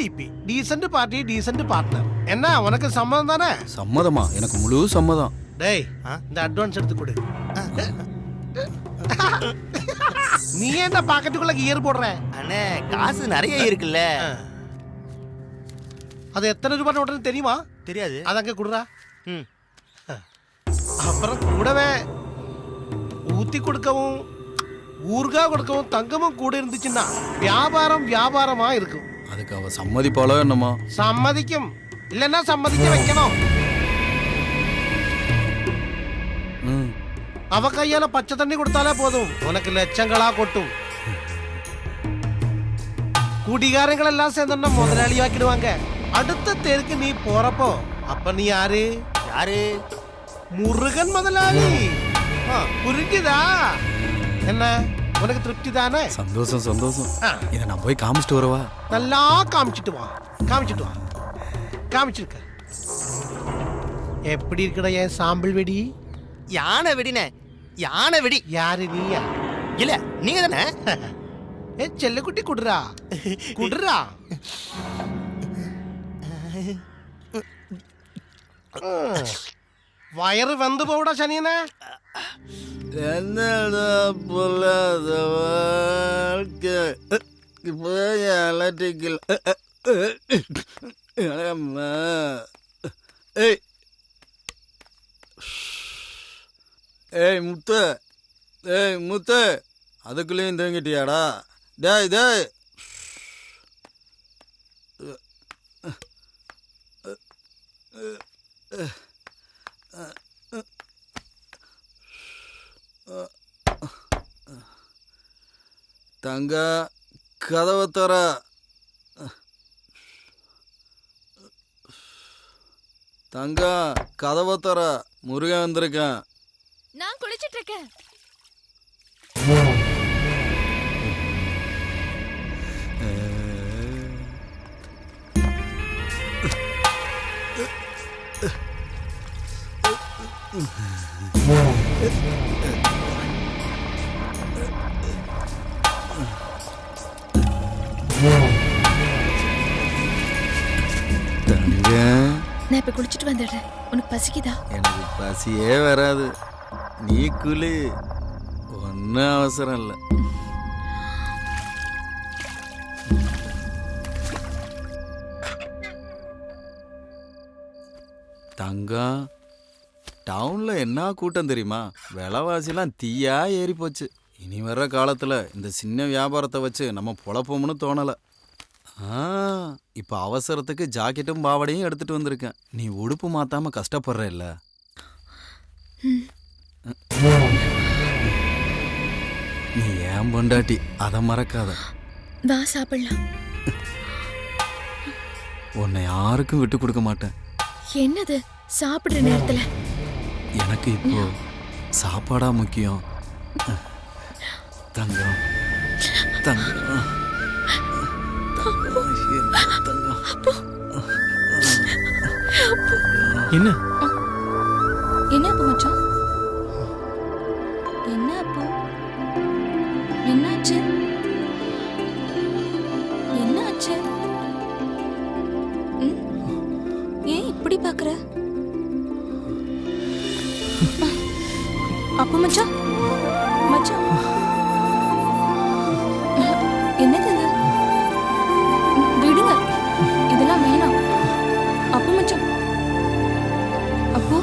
டீசன்ட் பார்ட்டி டீசன்ட் பார்ட்னர். என்ன உனக்கு சம்மதம் தானே? சம்மதமா? எனக்கு முழு சம்மதம். டேய், இந்த அட்வான்ஸ் எடுத்து கொடு. நீ என்ன பாக்கெட்டுக்குள்ள கியர் போடுற? அண்ணே, காசு நிறைய இருக்குல்ல. அது எத்தனை ரூபாய் நோட்டுன்னு தெரியுமா? தெரியாது. அது அங்க குடுறா. அப்புறம் கூடவே ஊத்தி கொடுக்கவும் ஊர்கா கொடுக்கவும் தங்கமும் கூட இருந்துச்சுன்னா வியாபாரமா இருக்கும். அதுக்கு அவ சம்மதிப்பாளோ என்னமா? சம்மதிக்கும். இல்லன்னா சம்மதிக்க வைக்கணும். அவ கையால பச்சை தண்ணி கொடுத்தாலே போதும், உனக்கு லட்சங்களா கொட்டும். குடிகாரங்கள் எல்லாம் சேர்ந்தா முதலாளி ஆக்கிடுவாங்க. அடுத்த தேருக்கு நீ போறப்போ அப்ப நீ யாரு? முருகன் முதலாளி. புரிஞ்சுதா? என்ன உனக்கு திருப்தி தானே? சந்தோஷம். இதை நான் போய் காமிச்சிட்டு வரவா? நல்லா காமிச்சிட்டு வா. காமிச்சிருக்க. எப்படி இருக்கட என் சாம்பிள் வெடி? யானை வெடினே. யானை வெடி. யாரு நீயா? இல்ல, நீங்க தானே. செல்லக்குட்டி குடுறா. வயறு வந்து போடா சனியன. என்னடா பொல்லாத வாழ்க்கை. எலக்ட்ரிக்கல். முத்து, அதுக்குள்ளேயும் தூங்கிட்டியாடா? டேய் தங்க, கதவை தர. தங்க, கதவை தர. முருகன் வந்திருக்கேன். நான் குளிச்சிட்டு இருக்கேன். நான் இப்ப குளிச்சிட்டு வந்துடுறேன். உனக்கு பசிக்குதா? எனக்கு பசியே வராது. நீ குளி, ஒன்னும் அவசரம் இல்லை. தங்கம், டவுன்ல என்ன கூட்டம் தெரியுமா? விலைவாசிலாம் தீயா ஏறி போச்சு. இனி வர்ற காலத்தில் இந்த சின்ன வியாபாரத்தை வச்சு நம்ம பொழப்போம்னு தோணலை. இப்போ அவசரத்துக்கு ஜாக்கெட்டும் பாவடையும் எடுத்துட்டு வந்திருக்கேன். நீ உடுப்பு மாத்தாம கஷ்டப்படுற இல்ல? நீ ஏன் பொண்டாட்டி, அதை மறக்காத. வா சாப்பிடலாம். உன்னை யாருக்கும் விட்டு கொடுக்க மாட்டேன். என்னது சாப்பிடுற நேரத்துல? எனக்கு இப்போ சாப்பாடா முக்கியம். தங்கம் தங்கம் என்ன என்ன அப்போ மச்சான்? என்ன அப்போ? என்னாச்சு? என்னாச்சு? ஏன் இப்படி பாக்குற? அப்போ மச்சான் மச்சான் என்னது இது? விடுங்க, இதெல்லாம் வேணாம். அப்போ மச்சான் அப்போ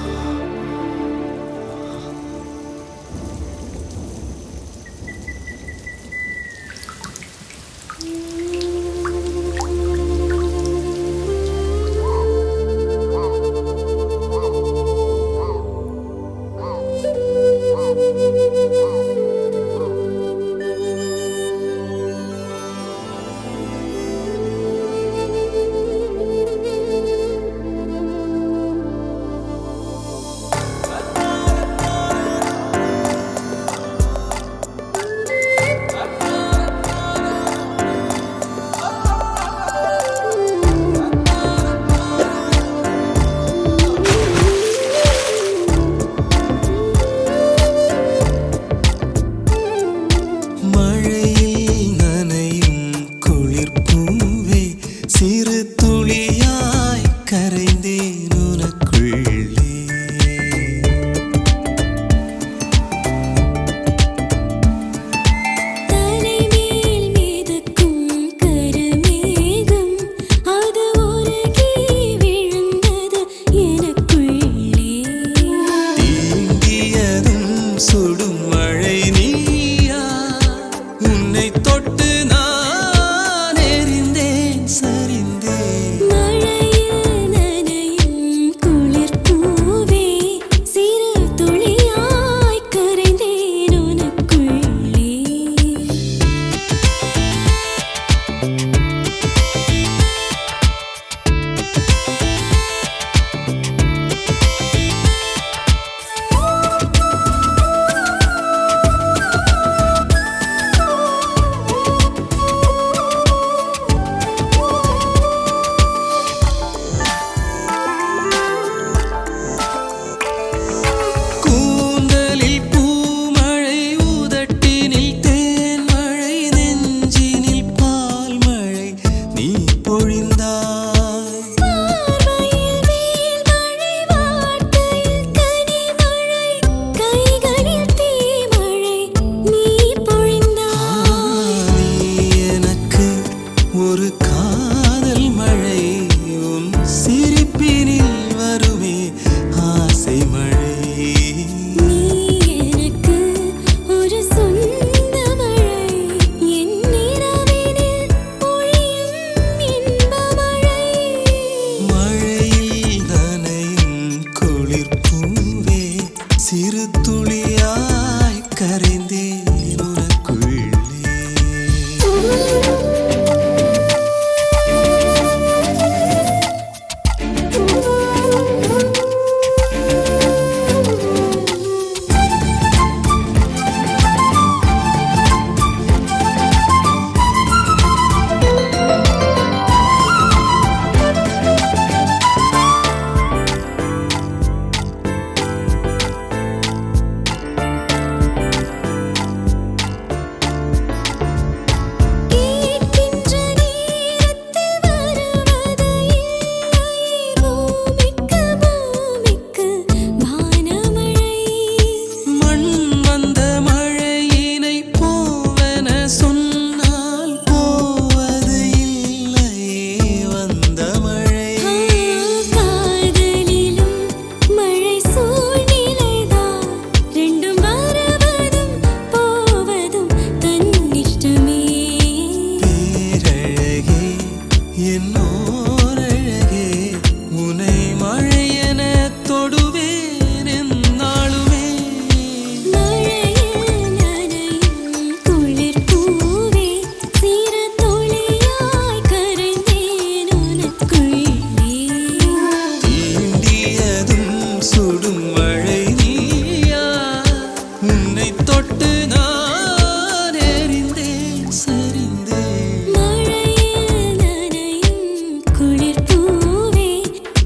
தொட்டு நான் எறிந்தேன் சரிந்தேன் மழையில் நனையும் குளிர் பூவே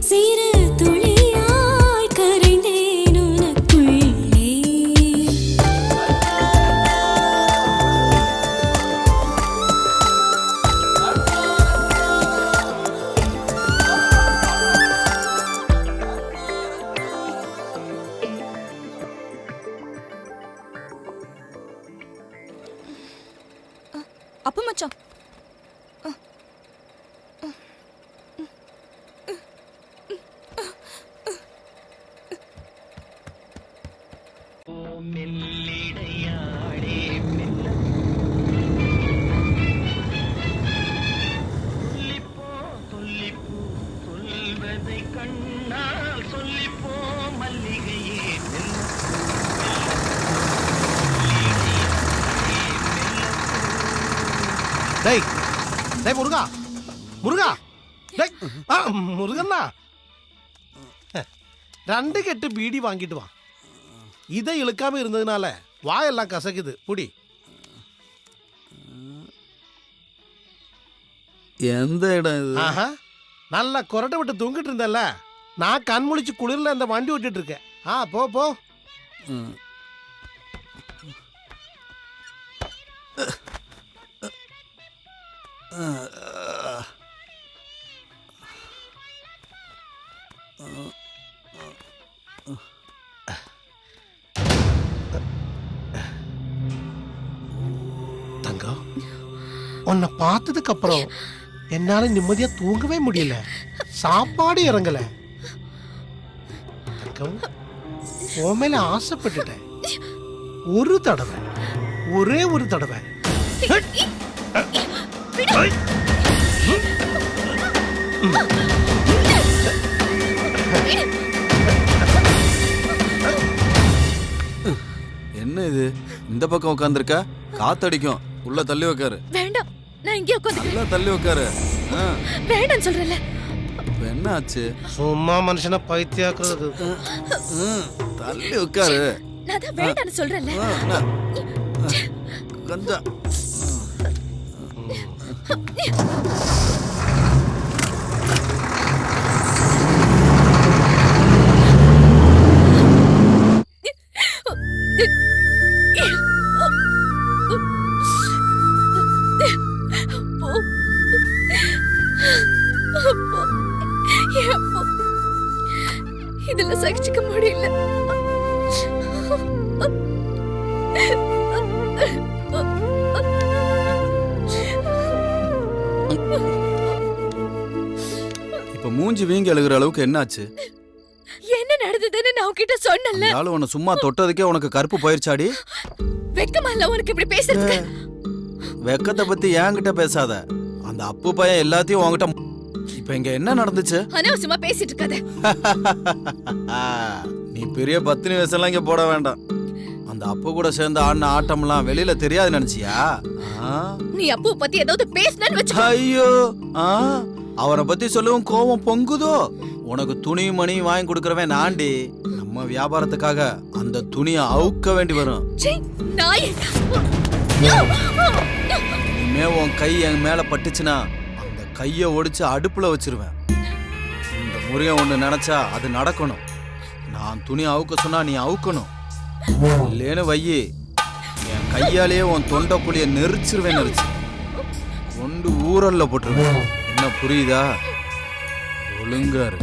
சிறு துளியாய் கரைந்தேன் உனக்குள்ளே. அப்ப மச்சான் டேய் டேய் முருகா முருகா டேய் முருகண்ணா 2 கெட்டு பீடி வாங்கிட்டு வா. இதை இழுக்காம இருந்ததுனால வாயெல்லாம் கசக்குது. புடி. எந்த இடம் இது? ஆஹா, நல்லா கொரட்டை விட்டு தூங்கிட்டு இருந்தல, நான் கண் முழிச்சு குளிர்ல இந்த வண்டி ஓட்டிட்டு இருக்கேன். போ போ. தங்கம், உன்னை பார்த்ததுக்கு அப்புறம் என்னால நிம்மதியா தூங்கவே முடியல. சாப்பாடு இறங்கல. தங்கம், உன் மேல ஆசைப்பட்டுட்டேன். ஒரு தடவை, ஒரே ஒரு தடவை. என்ன இது? இந்த பக்கம் உட்காந்துருக்க, காத்தடிக்கும். உள்ள தள்ளி உட்காரு. வேண்டாம், நான் இங்கே உட்காந்துக்கிறேன். உள்ள தள்ளி உட்காரு. வேண்டாம் சொல்றேன்ல. என்ன ஆச்சு? சும்மா மனுஷனை பைத்தியாக்குறது. தள்ளி உட்காரு. நான் தான் வேண்டாம்னு சொல்றேன்ல. கொஞ்சம் இதுல சகிச்சுக்க முடியல. இப்ப மூஞ்சி வீங்கி அழுகிற அளவுக்கு என்னாச்சு? என்ன நடந்ததுன்னு நான் உன்கிட்ட சொன்னல. ஆளு உன்னை சும்மா தொட்டதுக்கே உனக்கு கருப்பு போயிருச்சாடி? வெக்கமா இல்ல உனக்கு இப்படி பேசுறதுக்கு? வெக்கத்தை பத்தி என்கிட்ட பேசாத. அந்த அப்பு பையன் எல்லாத்தையும் உன்கிட்ட. இப்ப இங்க என்ன நடந்துச்சு? அனாவசியமா பேசிட்டு இருக்காத. நீ பெரிய பத்தினி வயசெல்லாம் இங்க போட வேண்டாம். அந்த அப்பு கூட சேர்ந்து ஆடின ஆட்டம்லாம் வெளியில தெரியாது நினைச்சியா? நீ அப்பு பத்தி ஏதாவது பேசினன்னு வச்சு. ஐயோ, அவரை பத்தி சொல்லவும் கோவம் பொங்குதோ? உனக்கு துணி மணி வாங்கி கொடுக்கறவன் நாண்டி. நம்ம வியாபாரத்துக்காக அந்த துணியை அவுக்க வேண்டி வரும். இனிமே உன் கை என் மேல பட்டுச்சுன்னா அந்த கையை ஒடிச்சு அடுப்புல வச்சிருவேன். இந்த முருகன் ஒண்ணு நினைச்சா அது நடக்கணும். நான் துணி அவுக்க சொன்னா நீ அவுக்கணும். இல்லேன்னு வையி, என் கையாலேயே உன் தொண்டை புளிய நெரிச்சிருவேன். நெரிச்சு கொண்டு ஊரல்ல போட்டுருவேன். என்ன புரியுதா? ஒழுங்காரு.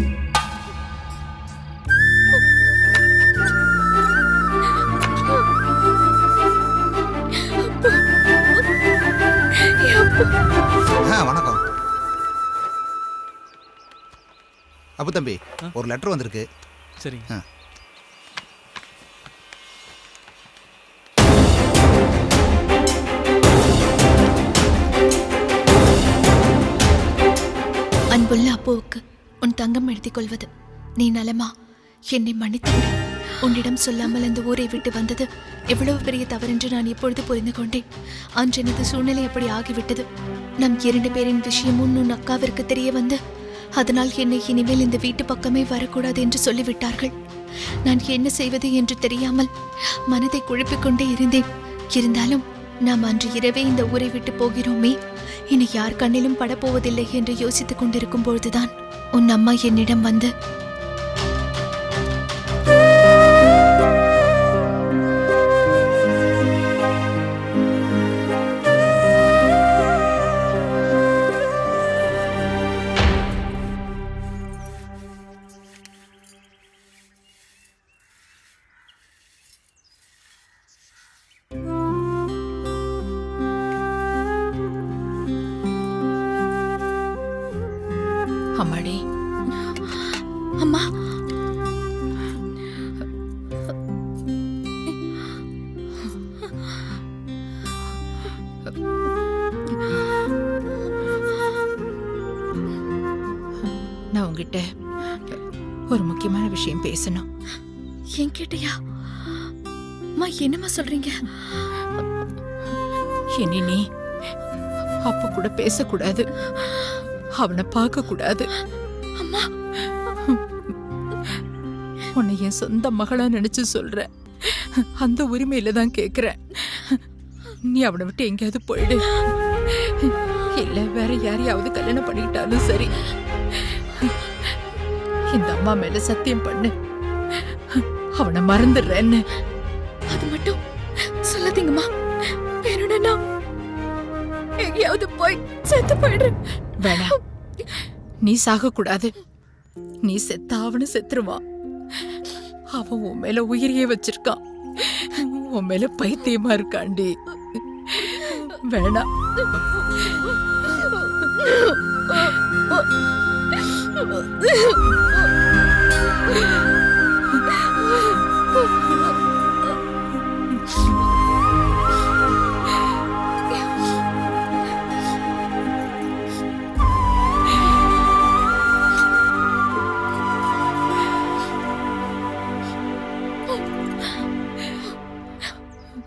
வணக்கம் அப்பு தம்பி, ஒரு லெட்டர் வந்திருக்கு. சரி. அன்புள்ள அப்புவுக்கு உன் தங்கம் எழுதிக் கொள்வது. நீ நலமா? என்னை மன்னித்து உன்னிடம் சொல்லாமல் அந்த ஊரை விட்டு வந்தது எவ்வளவு பெரிய தவறென்று நான் இப்பொழுது புரிந்து கொண்டேன். அன்று எனது சூழ்நிலை அப்படி ஆகிவிட்டது. நம் 2 பேரின் விஷயமும் உன் அக்காவிற்கு தெரிய வந்து அதனால் என்னை இனிமேல் இந்த வீட்டு பக்கமே வரக்கூடாது என்று சொல்லிவிட்டார்கள். நான் என்ன செய்வது என்று தெரியாமல் மனதை குழப்பிக் கொண்டே இருந்தேன். இருந்தாலும் நாம் அன்று இரவே இந்த ஊரை விட்டு போகிறோமே, இனி யார் கண்ணிலும் படப்போவதில்லை என்று யோசித்துக் கொண்டிருக்கும் பொழுதுதான் உன் அம்மா என்னிடம் வந்து, அம்மாடி, அம்மா நான் உங்ககிட்ட ஒரு முக்கியமான விஷயம் பேசணும். என்கிட்டயா? அம்மா என்னம்மா சொல்றீங்க? இனி நீ அப்ப கூட பேசக்கூடாது, அவனை பார்க்க கூடாது. அம்மா, உன்னை என் சொந்த மகளா நினைச்சு சொல்ற. அந்த உரிமையில தான் கேக்குறேன். நீ அவனை விட்டு எங்கேயாவது போயிடு, இல்ல வேற யாரையாவது கல்யாணம் பண்ணிக்கிட்டாலும் சரி. இந்த அம்மா மேல சத்தியம் பண்ணு, அவனை மறந்துடுறேன்னு. அது மட்டும் சொல்லாதீங்கம்மா. வேணும்னா எங்கேயாவது போய் செத்து போயிடுறேன். வேணாம், நீ சாக கூடாது. நீ செத்தா அவனு செத்துருவான். அவன் உன் மேல உயிரியே வச்சிருக்கான், உன் மேல பைத்தியமா இருக்காண்டி. வேணாம்.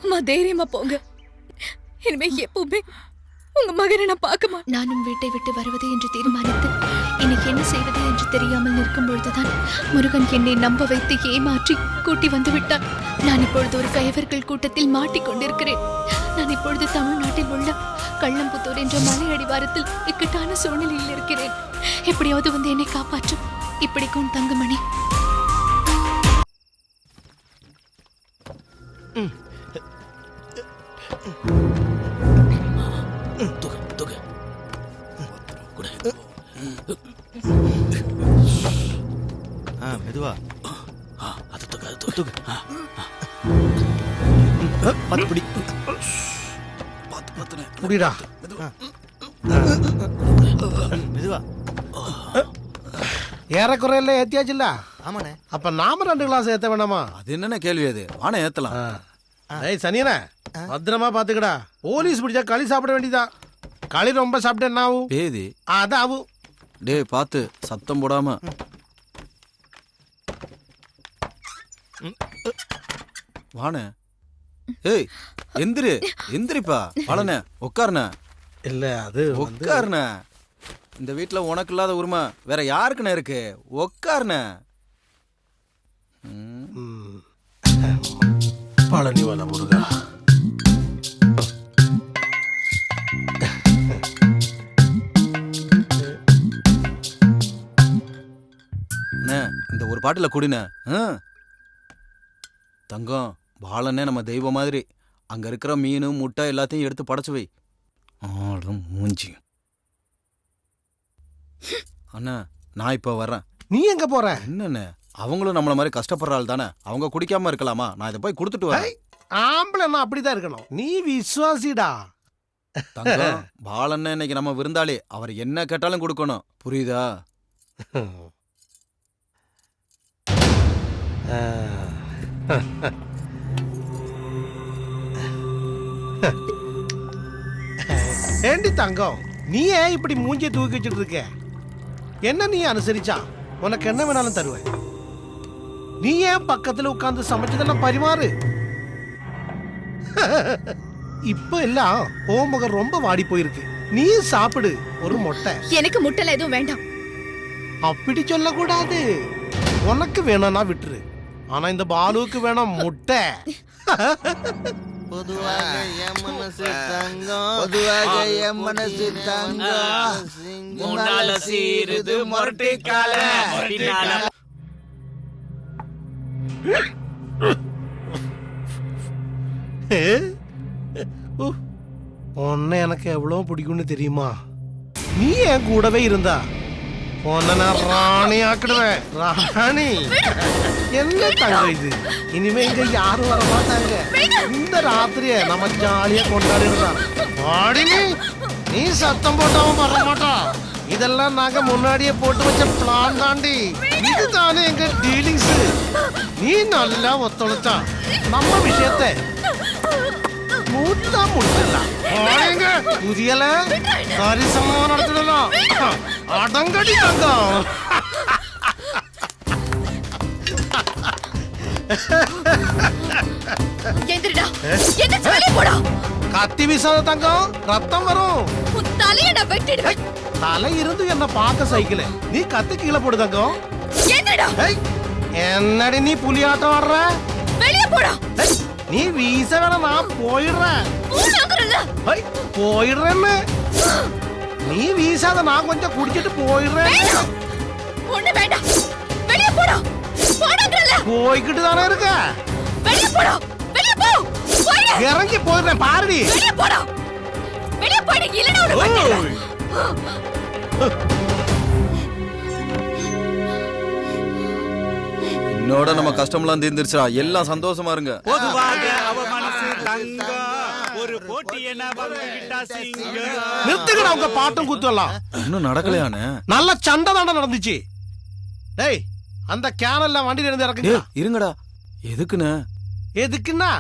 அம்மா தைரியமா போங்க. இனிமே எப்பவுமே உங்க மகனை நான் பார்க்க மாட்டேன். நானும் வீட்டை விட்டு வருவது என்று தீர்மானித்து எனக்கு என்ன செய்வது என்று தெரியாமல் நிற்கும் பொழுதுதான் முருகன் என்னை நம்ப வைத்து ஏமாற்றி கூட்டி வந்து விட்டான். நான் இப்பொழுது ஒரு கைவர்கள் கூட்டத்தில் மாட்டிக்கொண்டிருக்கிறேன். நான் இப்பொழுது தமிழ்நாட்டில் உள்ள கள்ளம்புத்தூர் என்ற மலை அடிவாரத்தில் இக்கட்டான சூழ்நிலையில் இருக்கிறேன். எப்படியாவது வந்து என்னை காப்பாற்றும். இப்படிக்கும் தங்கமணி. மெதுவா அது தூக்கு, அது தூக்கு. பார்த்து பிடி. பார்த்து பார்த்துனே முடிடா. மெதுவா. ஏறக்குறையில ஏத்தியாச்சுல்ல? ஆமாண்ணே. அப்ப நாம 2 கிளாஸ் ஏத்த வேணாமா? அது என்னென்ன கேள்வி அது? வாணை ஏத்தலாம். ஏய் சனியன, பத்திரமா பாத்துக்கடா. போலீஸ் பிடிச்சா களி சாப்பிட வேண்டியதான். களி ரொம்ப சாப்பிட்டு என்ன ஆகும்? பேதி. அதான் ஆகும். டேய் பார்த்து சத்தம் போடாம. வாணே. ஏய் எந்திரி, எந்திரிப்பா. வாழனே உட்காருண்ணே. இல்ல அது உட்காருண்ணே. இந்த வீட்டுல உனக்கு இல்லாத உரிமை வேற யாருக்குண்ணே இருக்கு? உட்காருண்ணே. பழனி வன முருகா. இந்த ஒரு பாட்டில குடின தங்கம். பாலனே நம்ம தெய்வம் மாதிரி. அங்க இருக்கிற மீன் முட்டை எல்லாத்தையும் எடுத்து படைச்சு வை. மூஞ்சி. அண்ணா நான் இப்ப வர்றேன். நீ எங்க போற? என்னண்ணே, அவங்களும் நம்மள மாதிரி கஷ்டப்படுற ஆள் தானே. அவங்க குடிக்காம இருக்கலாமா? நான் இதை போய் கொடுத்துட்டு வரேன். ஆம்பளைன்னா அப்படிதான் இருக்கணும். நீ விசுவாசிடா. தங்கம், பாலண்ணே இன்னைக்கு நம்ம விருந்தாளி. அவர் என்ன கேட்டாலும் கொடுக்கணும். புரியுதா? ஏண்டி தங்கம், நீ ஏன் இப்படி மூஞ்சியை தூக்கி வச்சுட்டு இருக்க? என்ன நீ அனுசரிச்சா உனக்கு என்ன வேணாலும் தருவேன். நீ ஏன் பக்கத்துல உட்கார்ந்து சமைச்சதெல்லாம் பரிமாறு. இப்ப எல்லாம் ஓமுகம் ரொம்ப வாடி போயிருக்கு. நீ சாப்பிடு ஒரு முட்டை. எனக்கு முட்டைல எதுவும் வேண்டாம். அப்படி சொல்லக்கூடாது. உனக்கு வேணும்னா விட்டுரு. ஆனா இந்த பாலுவுக்கு வேணும் முட்டை. பொதுவாக என் மனசு தங்கம், பொதுவாக என் மனசு தங்கம். முன்னால சீருது மொரட்டு கால, பின்னால உன்னை எனக்கு எவ்வளவு பிடிக்கும்னு தெரியுமா? நீ என் கூடவே இருந்தா உன்னை நான் ராணி ஆக்கிடுவேன். ராணி என்ன தங்கம் இது? இனிமே இங்க யாரும் வர மாட்டாங்க. இந்த ராத்திரிய நம்ம ஜாலியா கொண்டாடிடுறான். நீ சத்தம் போட்டாவும் வர மாட்டான். இதெல்லாம் நாங்க முன்னாடியே போட்டு வச்ச பிளான் தாண்டி. இதுதானே எங்க டீலிங்ஸ். நீ நல்லா ஒத்துழைச்சா நம்ம விஷயத்தை மூட்டா முடிச்சிடலாம். புரியல சரிசமா நடத்திடலாம். அடங்கடி தங்கம். கத்தி வீசாத தங்கம், ரத்தம் வரும். தலை இருந்து என்ன பார்க்க சைக்கிள், நீ கத்து கீழே போடு தங்கம். என்னடி நீ புலியாட்டம் ஆடுற? நீ வீச வேணா, நான் போயிடுறேன். போயிடுறேன்னு நீ வீசாத, நான் கொஞ்சம் குடிச்சிட்டு போயிடுறேன். போய்கிட்டு தானே இருக்க. இறங்கி போயிடுறேன் பாருடி. என்னோட நம்ம கஷ்டம்லாம் தீர்ந்துருச்சா, எல்லாம் சந்தோஷமா இருங்க. நிறுத்துக்கடா உங்க பாட்டும் குத்தலாம். இன்னும் நடக்கலையானே? நல்ல சண்டை தாண்டா நடந்துச்சு. டேய் அந்த கேனல்ல வண்டியில இருந்து இறக்குங்க. இருங்கடா. எதுக்குண்ணே? எதுக்குன்னா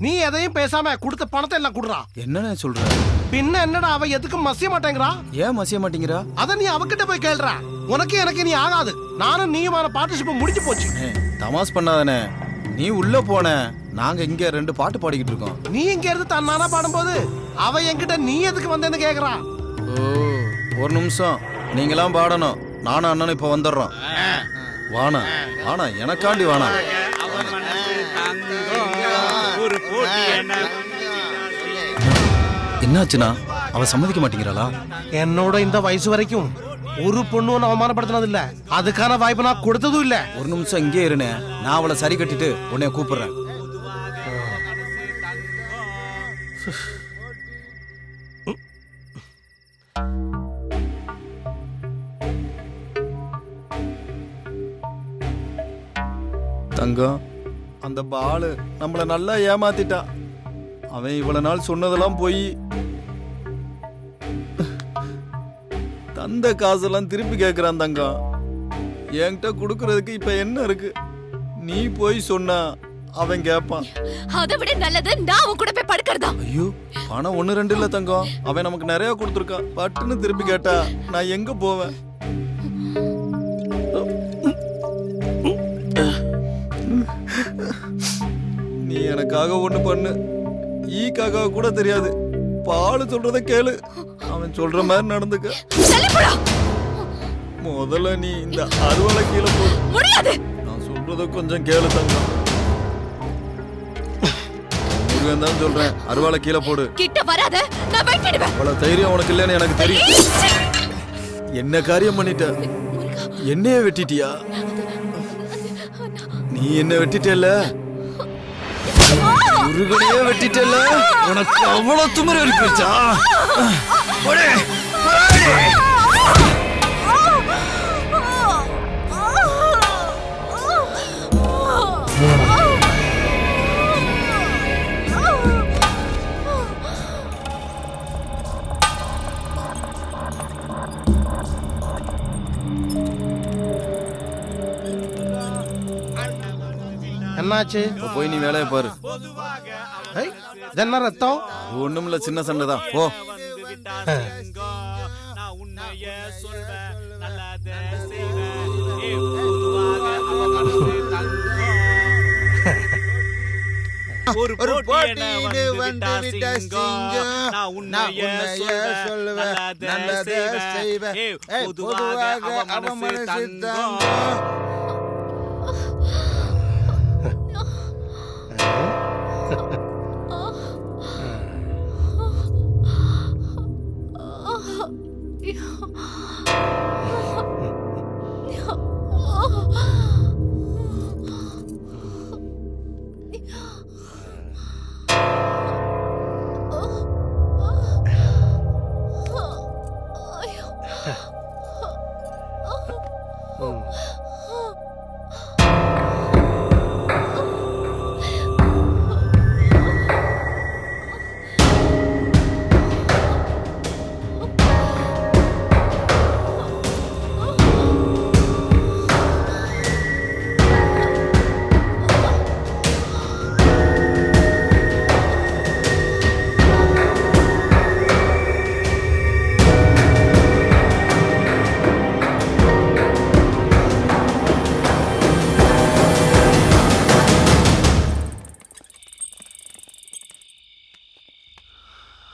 நீ எதையும் பேசாம கொடுத்த பணத்தை எல்லாம் குடுறா. என்னண்ணே சொல்ற? பின்ன என்னடா, அவ எதுக்கும் மசிய மாட்டேங்கிறா. ஏன் மசிய மாட்டேங்கிறா? அத நீ அவகிட்ட போய் கேள்றா. உனக்கு எனக்கு நீ ஆகாது. நானும் நீயுமான பார்ட்னர்ஷிப் முடிஞ்சு போச்சு. தமாஸ் பண்ணாதானே. நீ உள்ள போன, நாங்க இங்க 2 பாட்டு பாடிக்கிட்டு இருக்கோம். நீ இங்க இருந்து தன்னானா பாடும்போது அவ என்கிட்ட நீ எதுக்கு வந்தேன்னு கேக்குறா. ஓ, ஒரு நிமிஷம். நீங்களாம் பாடணும், நானும் அண்ணனும் இப்ப வந்துடுறோம். வானா வானா, எனக்காண்டி வானா. என்னாச்சுனா? அவ சம்மதிக்க மாட்டேங்கிறாளா? என்னோட இந்த வயசு வரைக்கும் ஒரு பொண்ணு ஒன்னு அவமானப்படுத்தினது இல்ல. அதுக்கான வாய்ப்பு நான் கொடுத்ததும் இல்ல. ஒரு நிமிஷம் இங்கே இருனே, நான் அவளை சரி கட்டிட்டு உன்னை கூப்பிடுறேன். தங்கம், அந்த பாலு நம்மள நல்லா ஏமாத்திட்டான். அவன் இவ்வளவு நாள் சொன்னதெல்லாம் போய் தந்த காசெல்லாம் திருப்பி கேட்கிறான். தங்கம், என்கிட்ட கொடுக்கறதுக்கு இப்ப என்ன இருக்கு? நீ போய் சொன்னா அவன் கேட்பான். அதை விட நல்லது நான் உன் கூட போய் படுக்கிறதா. ஐயோ, பணம் 1-2 இல்ல தங்கம், அவன் நமக்கு நிறைய கொடுத்துருக்கான். பட்டுன்னு திருப்பி கேட்டா நான் எங்க போவேன்? நீ எனக்காக ஒண்ணு பண்ணு. ஈக்காக கூட தெரியாது, பாலு சொல்றத கேளு. அவன் சொல்ற மாதிரி நடந்துக்க. முதல்ல நீ இந்த அருவாளை கீழே போடு. முடியாது. நான் சொல்றத கொஞ்சம் கேளு தங்கம். முருகன் தான் சொல்றேன், அருவாளை கீழே போடு. கிட்ட வராத, நான் வெட்டிடுவேன். அவ்வளவு தைரியம் உனக்கு இல்லைன்னு எனக்கு தெரியும். என்ன காரியம் பண்ணிட்ட? என்னைய வெட்டிட்டியா? நீ என்ன வெட்டிட்டல? முருகனையே வெட்டிட்டல? உனக்கு அவ்வளவு துமர இருந்துச்சா? என்னாச்சு? போய் நீ வேலையை பாரு. என்ன ரத்தம்? ஒண்ணுமில்ல, சின்ன சண்டை தான். போ. ஒரு போட்டியிடு வந்து விட்ட சிங்கம், நான் உன்னைய சொல்லுவேன், நல்லதே செய்வேன். பொதுவாக அவன் மனசு தங்கம்.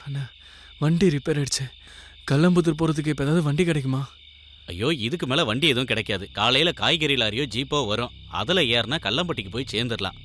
அண்ணா வண்டி ரிப்பேர் ஆயிடுச்சு. கல்லம்புத்தூர் போகிறதுக்கு இப்போ ஏதாவது வண்டி கிடைக்குமா? ஐயோ, இதுக்கு மேலே வண்டி எதுவும் கிடைக்காது. காலையில் காய்கறி லாரியோ ஜீப்போ வரும். அதில் ஏறினா கல்லம்பட்டிக்கு போய் சேர்ந்துடலாம்.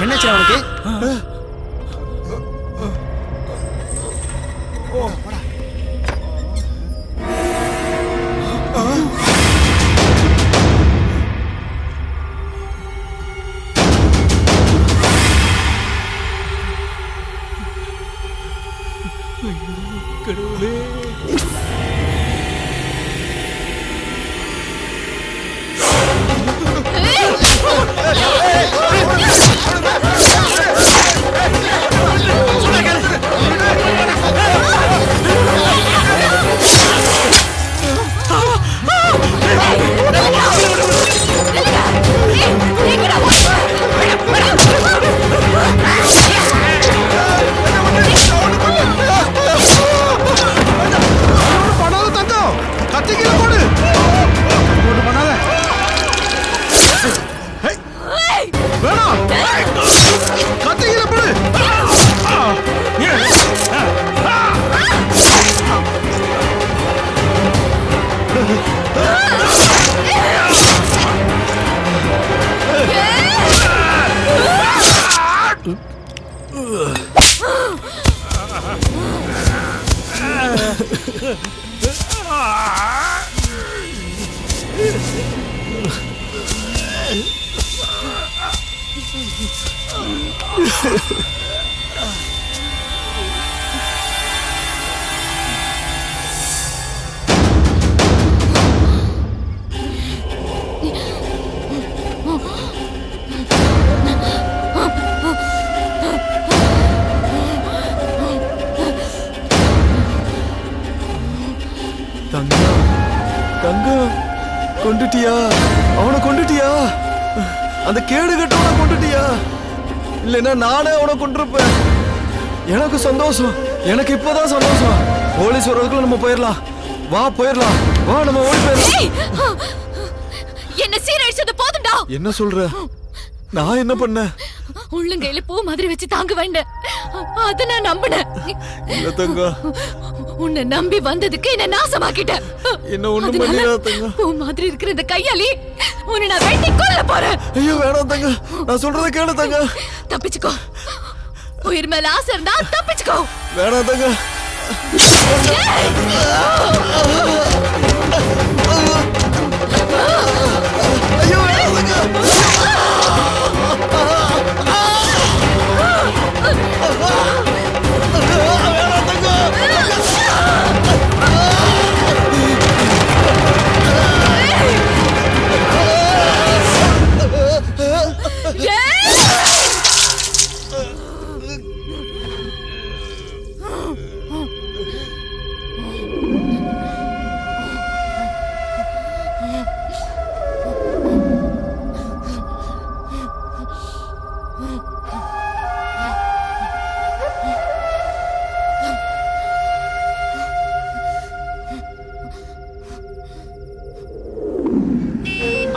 என்னாச்சு அவனுக்கு? கடவுளே, கொண்டுட்டியா? அவனை கொண்டுட்டியா? அந்த கேடு கட்டவனை கொண்டுட்டியா? இல்லைன்னா நானே அவனை கொண்டிருப்பேன். எனக்கு சந்தோஷம், எனக்கு இப்பதான் சந்தோஷம். போலீஸ் வர்றதுக்குள்ள நம்ம போயிடலாம். வா போயிடலாம், வா நம்ம ஓடி போயிடலாம். என்ன சீரழிச்சது போதும்டா. என்ன சொல்ற? நான் என்ன பண்ண? உள்ளங்கையில பூ மாதிரி வச்சு தாங்க வேண்ட அத நான் நம்பினேன். இல்ல தங்கம், உன்னை நம்பி வந்ததுக்கு என்ன நாசமாக்கிட்ட. என்ன ஒண்ணும் பண்ணிடாத தங்கம். பூ மாதிரி இருக்கிற இந்த கையாலி உன்னை நான் வெட்டி கொல்ல போறேன். ஐயோ வேணாம் தங்கம், நான் சொல்றத கேளு தங்கம். தப்பிச்சுக்கோ. உயிர் மேல ஆசை இருந்தா தப்பிச்சுக்கோ. வேணாம் தங்கம். ஐயோ வேணாம் தங்கம்.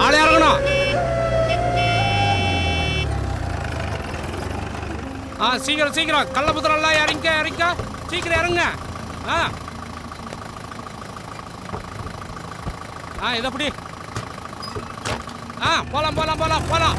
ஆளே இறங்கணும். சீக்கிரம் சீக்கிரம் கள்ளபுத்திரெல்லாம் இறங்க சீக்கிரம் இறங்க. இதப்படி போலாம் போலாம் போலாம் போலாம்.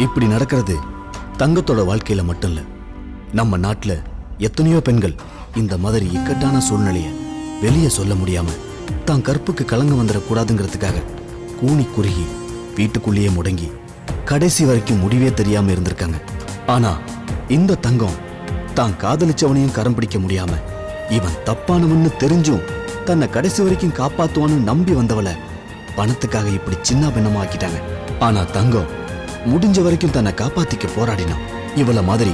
இப்படி நடக்கிறது தங்கத்தோட வாழ்க்கையில மட்டும் இல்ல, நம்ம நாட்டுல எத்தனையோ பெண்கள் இந்த மாதிரி இக்கட்டான சூழ்நிலைய வெளியே சொல்ல முடியாம தான் கற்புக்கு கலங்க வந்துடக்கூடாதுங்கிறதுக்காக கூனி குறுகி வீட்டுக்குள்ளேயே முடங்கி கடைசி வரைக்கும் முடிவே தெரியாம இருந்திருக்காங்க. ஆனா இந்த தங்கம் தான் காதலிச்சவனையும் கரம் பிடிக்க முடியாம இவன் தப்பானவன்னு தெரிஞ்சும் தன்னை கடைசி வரைக்கும் காப்பாத்துவான்னு நம்பி வந்தவளை பணத்துக்காக இப்படி சின்ன பின்னமா ஆக்கிட்டாங்க. ஆனா தங்கம் முடிஞ்ச வரைக்கும் தன்னை காப்பாத்திக்க போராடினான். இவள மாதிரி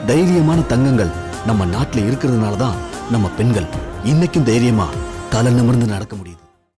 தைரியமான தங்கங்கள் நம்ம நாட்டுல இருக்கிறதுனாலதான் நம்ம பெண்கள் இன்னைக்கும் தைரியமா தலை நிமிர்ந்து நடக்க முடியுது.